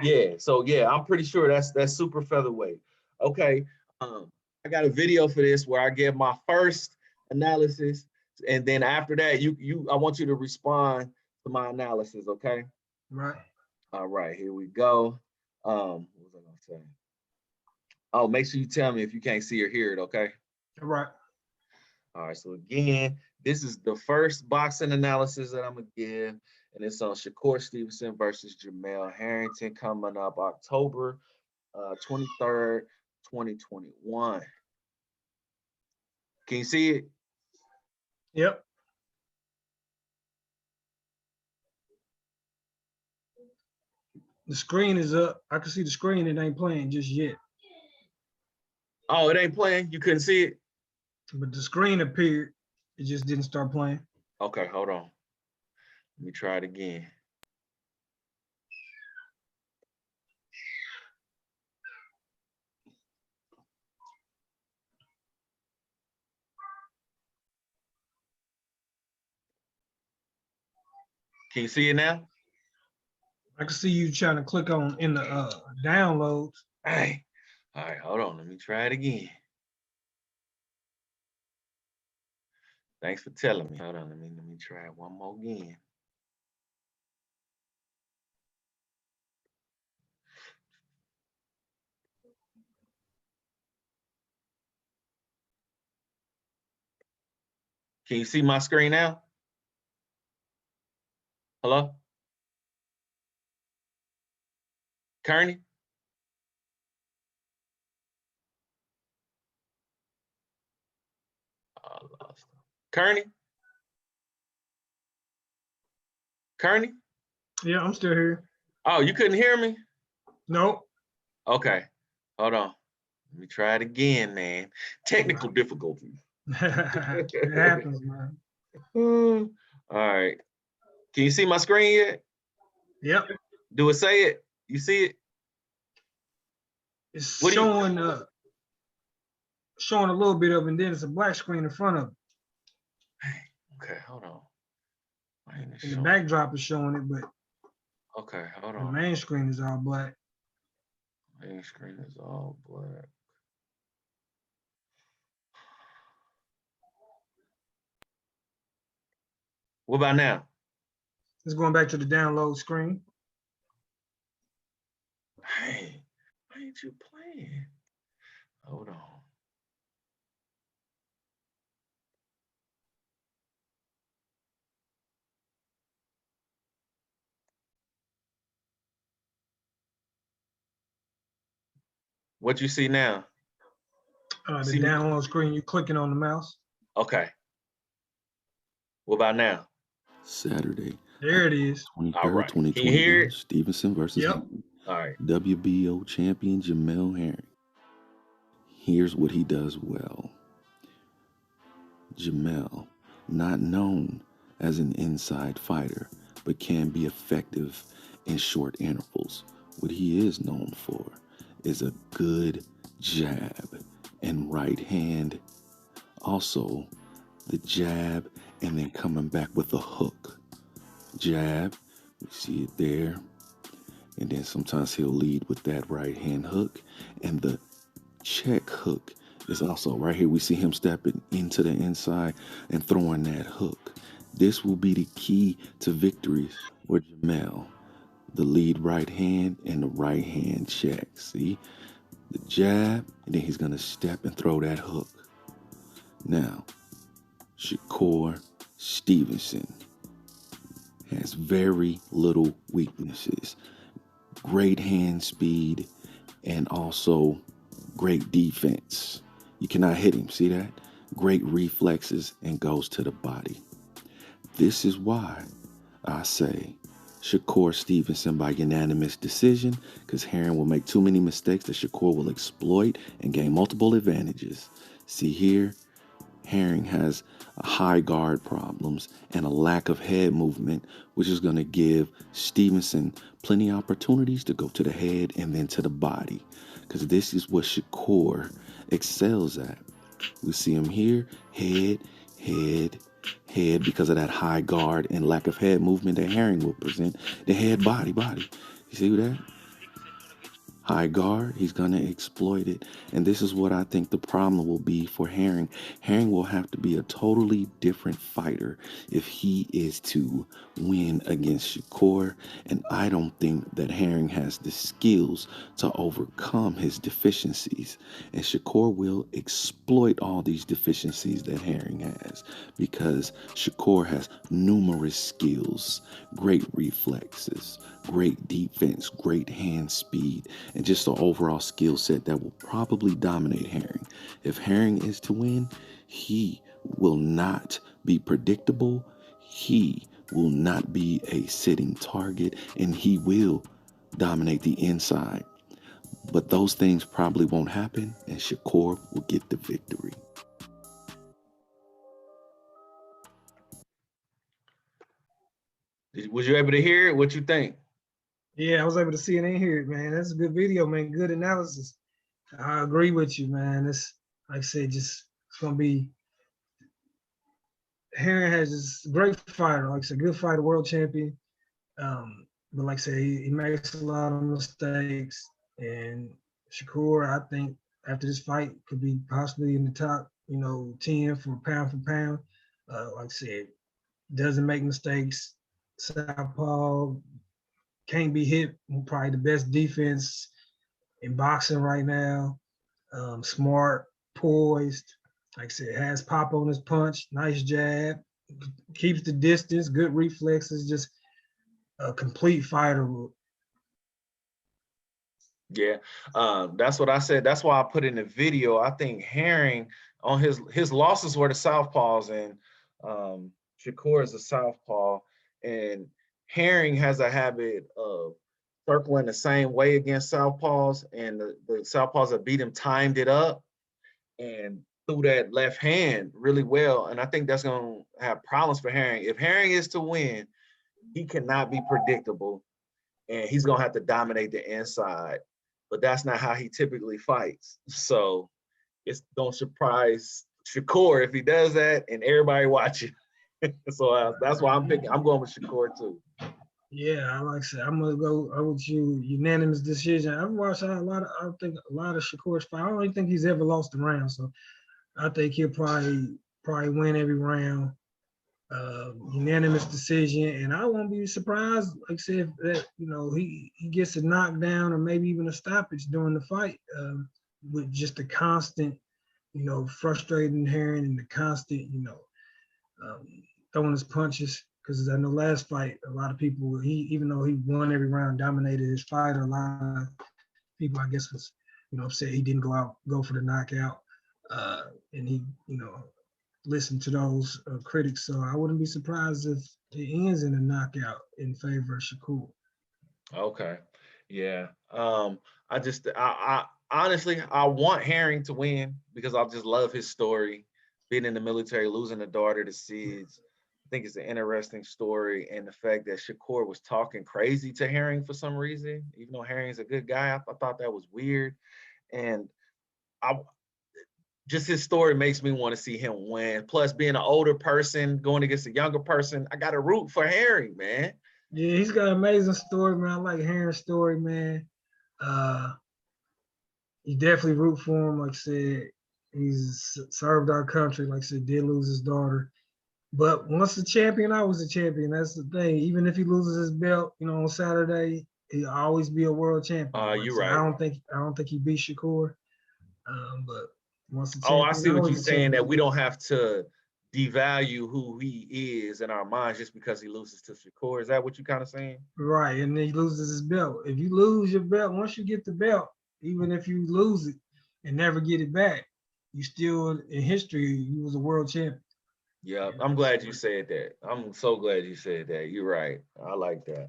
Yeah. So yeah, I'm pretty sure that's Super Featherweight. Okay. I got a video for this where I give my first analysis, and then after that, I want you to respond to my analysis. Okay. Right. All right. Here we go. What was I gonna say? Oh, make sure you tell me if you can't see or hear it. Okay. All right. All right. So again, this is the first boxing analysis that I'm gonna give, and it's on Shakur Stevenson versus Jamel Herring coming up October 23rd, 2021. Can you see it? Yep. The screen is up. I can see the screen. It ain't playing just yet. Oh, it ain't playing? You couldn't see it? But the screen appeared. It just didn't start playing. Okay, hold on. Let me try it again. Can you see it now? I can see you trying to click on in the downloads. Hey, all right, hold on. Let me try it again. Thanks for telling me. Hold on, let me try it one more again. Can you see my screen now? Hello? Kurnie? Oh, I lost him. Kurnie? Kurnie? Yeah, I'm still here. Oh, you couldn't hear me? Nope. Okay, hold on. Let me try it again, man. Technical difficulties. It happens, man. All right. Can you see my screen yet? Yep. Do it say it? You see it? It's showing showing a little bit of it, and then it's a black screen in front of it. Okay, hold on. And the backdrop is showing it, but okay, hold on. The main screen is all black. Main screen is all black. What about now? It's going back to the download screen. Hey, why ain't you playing? Hold on. What you see now? The download screen, you're clicking on the mouse. Okay. What about now? Saturday. There it is. 23rd, All right. 2021. Can you hear it? Stevenson versus Yep. Herring. All right. WBO champion Jamel Herring. Here's what he does well. Jamel, not known as an inside fighter, but can be effective in short intervals. What he is known for is a good jab and right hand. Also, the jab and then coming back with a hook. Jab, we see it there. And then sometimes he'll lead with that right hand hook. And the check hook is also right here. We see him stepping into the inside and throwing that hook. This will be the key to victories for Jamel. The lead right hand and the right hand check. See? The jab, and then he's going to step and throw that hook. Now, Shakur Stevenson has very little weaknesses. Great hand speed and also great defense. You cannot hit him, see that? Great reflexes and goes to the body. This is why I say Shakur Stevenson by unanimous decision, because Herring will make too many mistakes that Shakur will exploit and gain multiple advantages. See here, Herring has high guard problems and a lack of head movement, which is going to give Stevenson plenty of opportunities to go to the head and then to the body, because this is what Shakur excels at. We see him here, head, head, head, because of that high guard and lack of head movement that Herring will present. The head, body, body. You see that? High guard, he's going to exploit it. And this is what I think the problem will be for Herring. Herring will have to be a totally different fighter if he is to win against Shakur. And I don't think that Herring has the skills to overcome his deficiencies. And Shakur will exploit all these deficiencies that Herring has, because Shakur has numerous skills, great reflexes, great defense, great hand speed, and just an overall skill set that will probably dominate Herring. If Herring is to win, he will not be predictable. He will not be a sitting target, and he will dominate the inside. But those things probably won't happen, and Shakur will get the victory. Was you able to hear it? What you think? Yeah, I was able to see it and hear it, man. That's a good video, man. Good analysis. I agree with you, man. It's, like I said, just it's gonna be. Herring has this great fighter, like I said, good fighter, world champion. But like I said, he makes a lot of mistakes. And Shakur, I think after this fight, could be possibly in the top, 10 for pound. Like I said, doesn't make mistakes. Southpaw, can't be hit. Probably the best defense in boxing right now. Smart, poised. Like I said, has pop on his punch. Nice jab. Keeps the distance. Good reflexes. Just a complete fighter. Yeah, that's what I said. That's why I put in the video. I think Herring on his losses were the southpaws, and Shakur is a southpaw, and Herring has a habit of circling the same way against southpaws, and the southpaws that beat him timed it up and threw that left hand really well. And I think that's going to have problems for Herring. If Herring is to win, he cannot be predictable, and he's going to have to dominate the inside. But that's not how he typically fights. So it's going to surprise Shakur if he does that, and everybody watching. So that's why I'm going with Shakur too. Yeah, like I said, I'm gonna go with you. Unanimous decision. I've watched a lot of Shakur's fight. I don't even think he's ever lost a round. So I think he'll probably win every round. unanimous decision, and I won't be surprised, like I said, that he gets a knockdown or maybe even a stoppage during the fight, with just the constant, frustrating Herring and the constant, throwing his punches. Because I know last fight, a lot of people, even though he won every round, dominated his fight, a lot of people, I guess, was, upset he didn't go for the knockout, and he, listen to those critics. So I wouldn't be surprised if it ends in a knockout in favor of Shakur. Okay. Yeah. I honestly, I want Herring to win because I just love his story. Being in the military, losing a daughter to SIDS. I think it's an interesting story. And the fact that Shakur was talking crazy to Herring for some reason, even though Herring's a good guy, I thought that was weird. And just his story makes me want to see him win. Plus, being an older person going against a younger person, I got to root for Herring, man. Yeah, he's got an amazing story, man. I like Herring's story, man. You definitely root for him. Like I said, he's served our country. Like I said, did lose his daughter. But once a champion, I was a champion. That's the thing. Even if he loses his belt, on Saturday, he'll always be a world champion. You're so right. I don't think he beat Shakur. But once a champion, I see what you're saying, that we don't have to devalue who he is in our minds just because he loses to Shakur. Is that what you're kind of saying? Right, and then he loses his belt. If you lose your belt, once you get the belt, even if you lose it and never get it back, you still, in history, you was a world champion. Yeah, I'm glad you said that. I'm so glad you said that. You're right. I like that.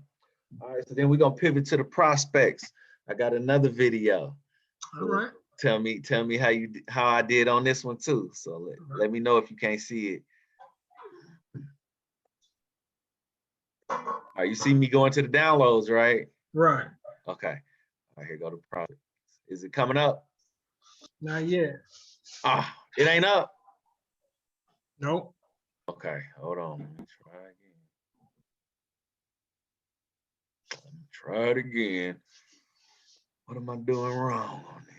All right, so then we're going to pivot to the prospects. I got another video. All right. Tell me how I did on this one too. So let me know if you can't see it. All right, you see me going to the downloads, right? Right. Okay. All right, here go the prospects. Is it coming up? Not yet. It ain't up? Nope. Okay, hold on. Let me try it again. What am I doing wrong on this?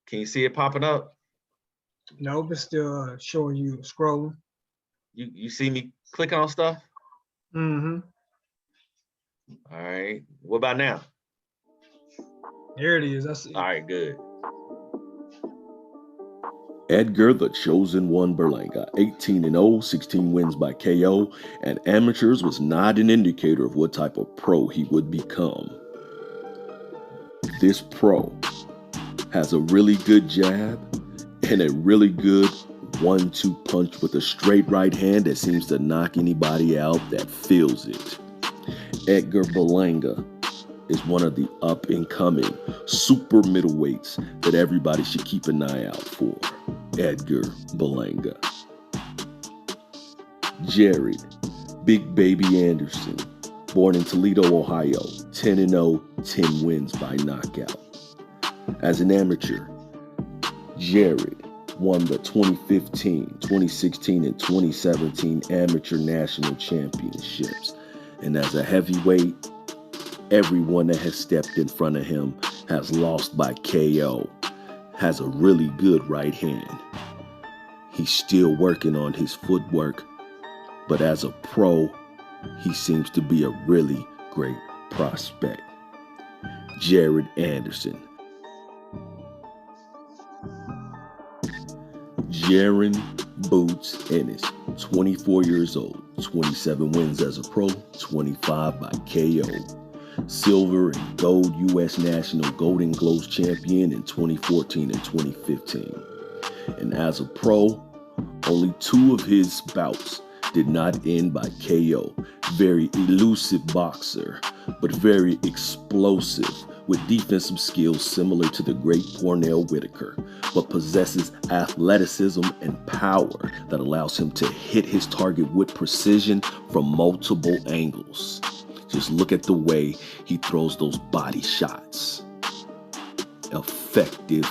Can you see it popping up? Nope, it's still showing you scrolling. You see me clicking on stuff? Mm-hmm. All right. What about now? There it is. I see. All right, good. Edgar the Chosen One Berlanga, 18-0, 16 wins by KO, and amateurs was not an indicator of what type of pro he would become. This pro has a really good jab and a really good 1-2 punch with a straight right hand that seems to knock anybody out that feels it. Edgar Berlanga is one of the up-and-coming super middleweights that everybody should keep an eye out for. Edgar Berlanga. Jared Big Baby Anderson, born in Toledo, Ohio, 10-0, 10 wins by knockout. As an amateur, Jared won the 2015, 2016, and 2017 Amateur National Championships. And as a heavyweight, everyone that has stepped in front of him has lost by KO. Has a really good right hand. He's still working on his footwork, but as a pro, he seems to be a really great prospect. Jared Anderson. Jaron Boots Ennis, 24 years old, 27 wins as a pro, 25 by KO. Silver and gold U.S. National Golden Gloves champion in 2014 and 2015. And as a pro, only 2 of his bouts did not end by KO. Very elusive boxer, but very explosive with defensive skills similar to the great Cornell Whitaker, but possesses athleticism and power that allows him to hit his target with precision from multiple angles. Just look at the way he throws those body shots. Effective.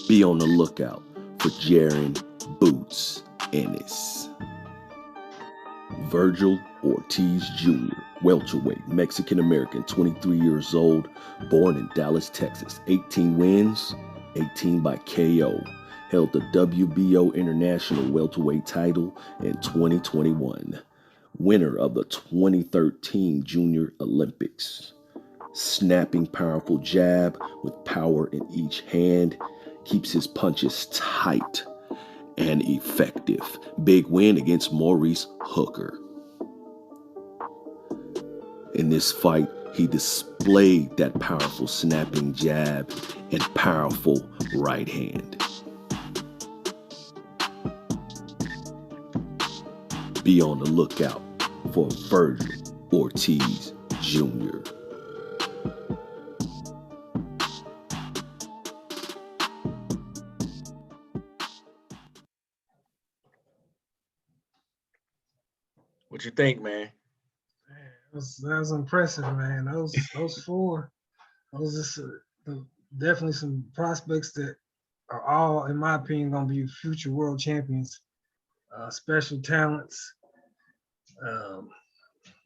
Be on the lookout for Jaron Boots Ennis. Virgil Ortiz Jr., welterweight, Mexican-American, 23 years old, born in Dallas, Texas, 18 wins, 18 by KO. held the WBO International Welterweight title in 2021. Winner of the 2013 Junior Olympics. Snapping powerful jab with power in each hand, keeps his punches tight and effective. Big win against Maurice Hooker. In this fight, he displayed that powerful snapping jab and powerful right hand. Be on the lookout for Virgil Ortiz Jr. What you think, man? That was impressive, man. Those four, those just definitely some prospects that are all, in my opinion, gonna be future world champions. Special talents.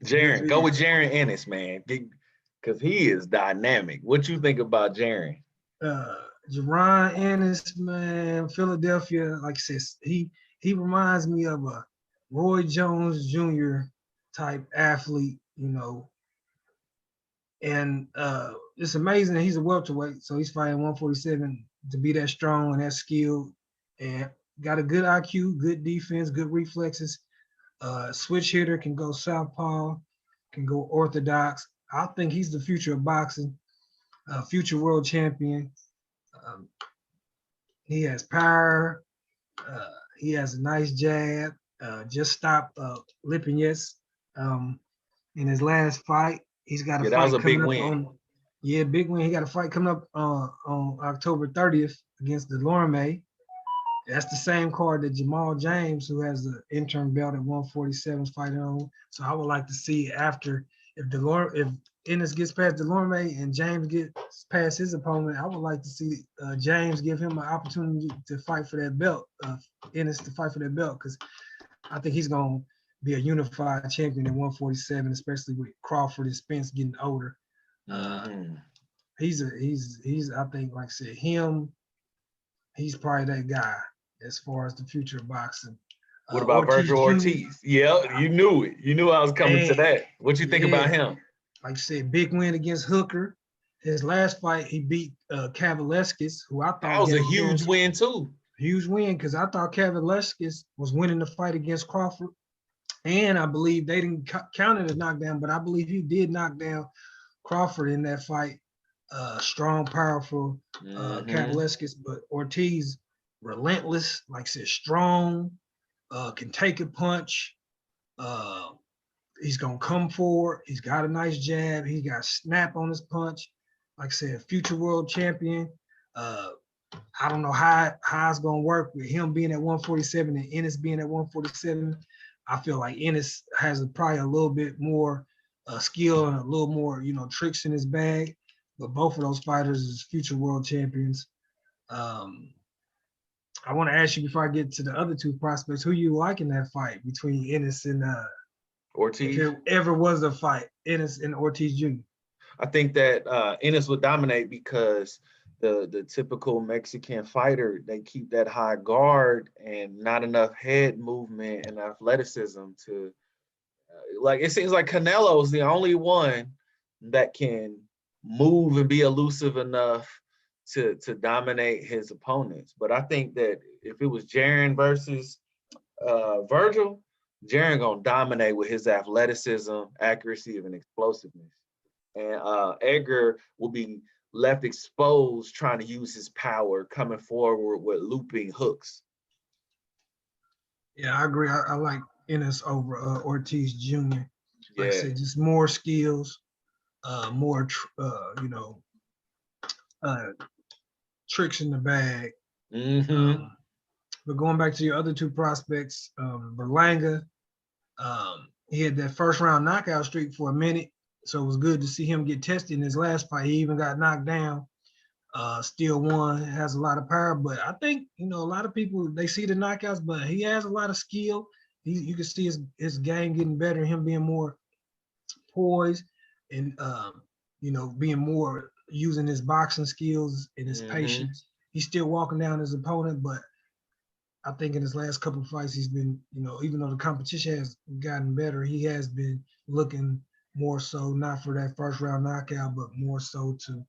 Jaren, go with Jaren Ennis, man, because he is dynamic. What you think about Jaren? Jaron Ennis, man, Philadelphia. Like I said, he reminds me of a Roy Jones Jr. type athlete, you know. And it's amazing that he's a welterweight, so he's fighting 147 to be that strong and that skilled, and got a good IQ, good defense, good reflexes. Switch hitter, can go southpaw, can go orthodox. I think he's the future of boxing, future world champion. He has power. He has a nice jab. Just stopped Lipinets in his last fight. He's got a fight coming up on. Yeah, big win. He got a fight coming up on October 30th against Delorme. That's the same card that Jamal James, who has the interim belt at 147, is fighting on. So I would like to see after, if Ennis gets past Delorme and James gets past his opponent, I would like to see James give him an opportunity to fight for that belt, Ennis to fight for that belt, because I think he's going to be a unified champion at 147, especially with Crawford and Spence getting older. He's I think, like I said, he's probably that guy as far as the future of boxing. What about Virgil Ortiz? Yeah, you knew it. You knew I was coming to that. What you think about him? Like I said, big win against Hooker. His last fight, he beat Kavaleskis, who I thought that was a huge win too. Huge win, because I thought Kavaleskis was winning the fight against Crawford. And I believe they didn't count it as knockdown, but I believe he did knock down Crawford in that fight. Strong, powerful Kavaleskis, but Ortiz, relentless, like I said, strong, can take a punch. He's gonna come forward. He's got a nice jab. He got snap on his punch. Like I said, future world champion. I don't know how it's gonna work with him being at 147 and Ennis being at 147. I feel like Ennis has probably a little bit more skill and a little more, tricks in his bag. But both of those fighters is future world champions. I want to ask you before I get to the other two prospects, who you like in that fight between Ennis and Ortiz? If there ever was a fight, Ennis and Ortiz Jr. I think that Ennis would dominate because the typical Mexican fighter, they keep that high guard and not enough head movement and athleticism to, like, it seems like Canelo's the only one that can move and be elusive enough to dominate his opponents. But I think that if it was Jaren versus Virgil, Jaren gonna dominate with his athleticism, accuracy, and explosiveness. And Edgar will be left exposed trying to use his power coming forward with looping hooks. Yeah, I agree. I like Ennis over Ortiz Jr. Like I said, just more skills, more tricks in the bag. But going back to your other two prospects, Berlanga, he had that first round knockout streak for a minute, so it was good to see him get tested in his last fight. He even got knocked down, still won, has a lot of power. But I think, a lot of people, they see the knockouts, but he has a lot of skill. You can see his game getting better, him being more poised and, being more using his boxing skills and his patience. He's still walking down his opponent, but I think in his last couple of fights, he's been, even though the competition has gotten better, he has been looking more so not for that first round knockout, but more so to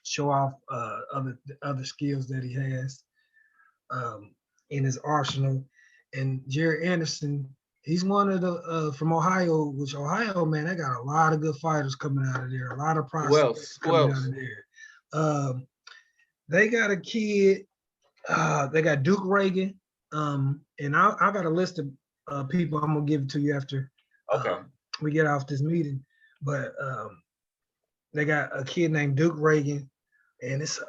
show off other skills that he has in his arsenal. And Jared Anderson, he's one of the from Ohio, which Ohio, man, they got a lot of good fighters coming out of there, a lot of prospects coming out of there. They got a kid. They got Duke Reagan, and I got a list of people. I'm gonna give it to you after we get off this meeting. But they got a kid named Duke Reagan, and it's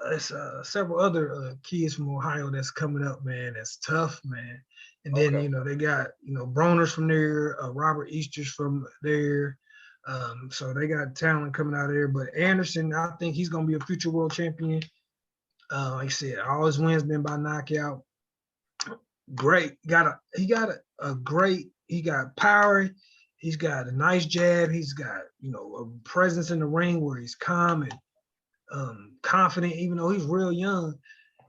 several other kids from Ohio that's coming up, man. That's tough, man. And then they got Bronner's from there, Robert Easter's from there. So they got talent coming out of there. But Anderson, I think he's gonna be a future world champion. Like I said, all his wins been by knockout. Great. He got power. He's got a nice jab. He's got, a presence in the ring where he's calm and confident, even though he's real young.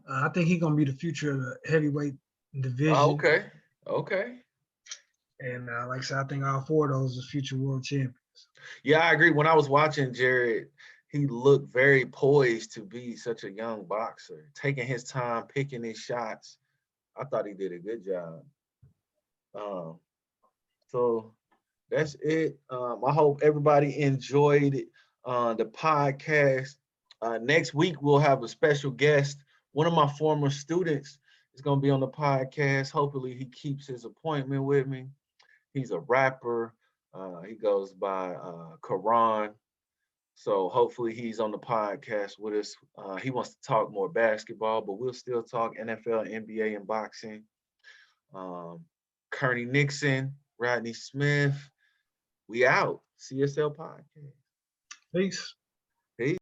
I think he's gonna be the future of the heavyweight division. Okay. And like I said, I think all four of those are future world champions. Yeah, I agree. When I was watching Jared, he looked very poised to be such a young boxer, taking his time, picking his shots. I thought he did a good job. So that's it. I hope everybody enjoyed the podcast. Next week, we'll have a special guest. One of my former students is going to be on the podcast. Hopefully, he keeps his appointment with me. He's a rapper. He goes by Karan. So hopefully he's on the podcast with us. He wants to talk more basketball, but we'll still talk NFL, NBA, and boxing. Kurnie Nickson, Rodney Smith. We out. CSL podcast. Peace.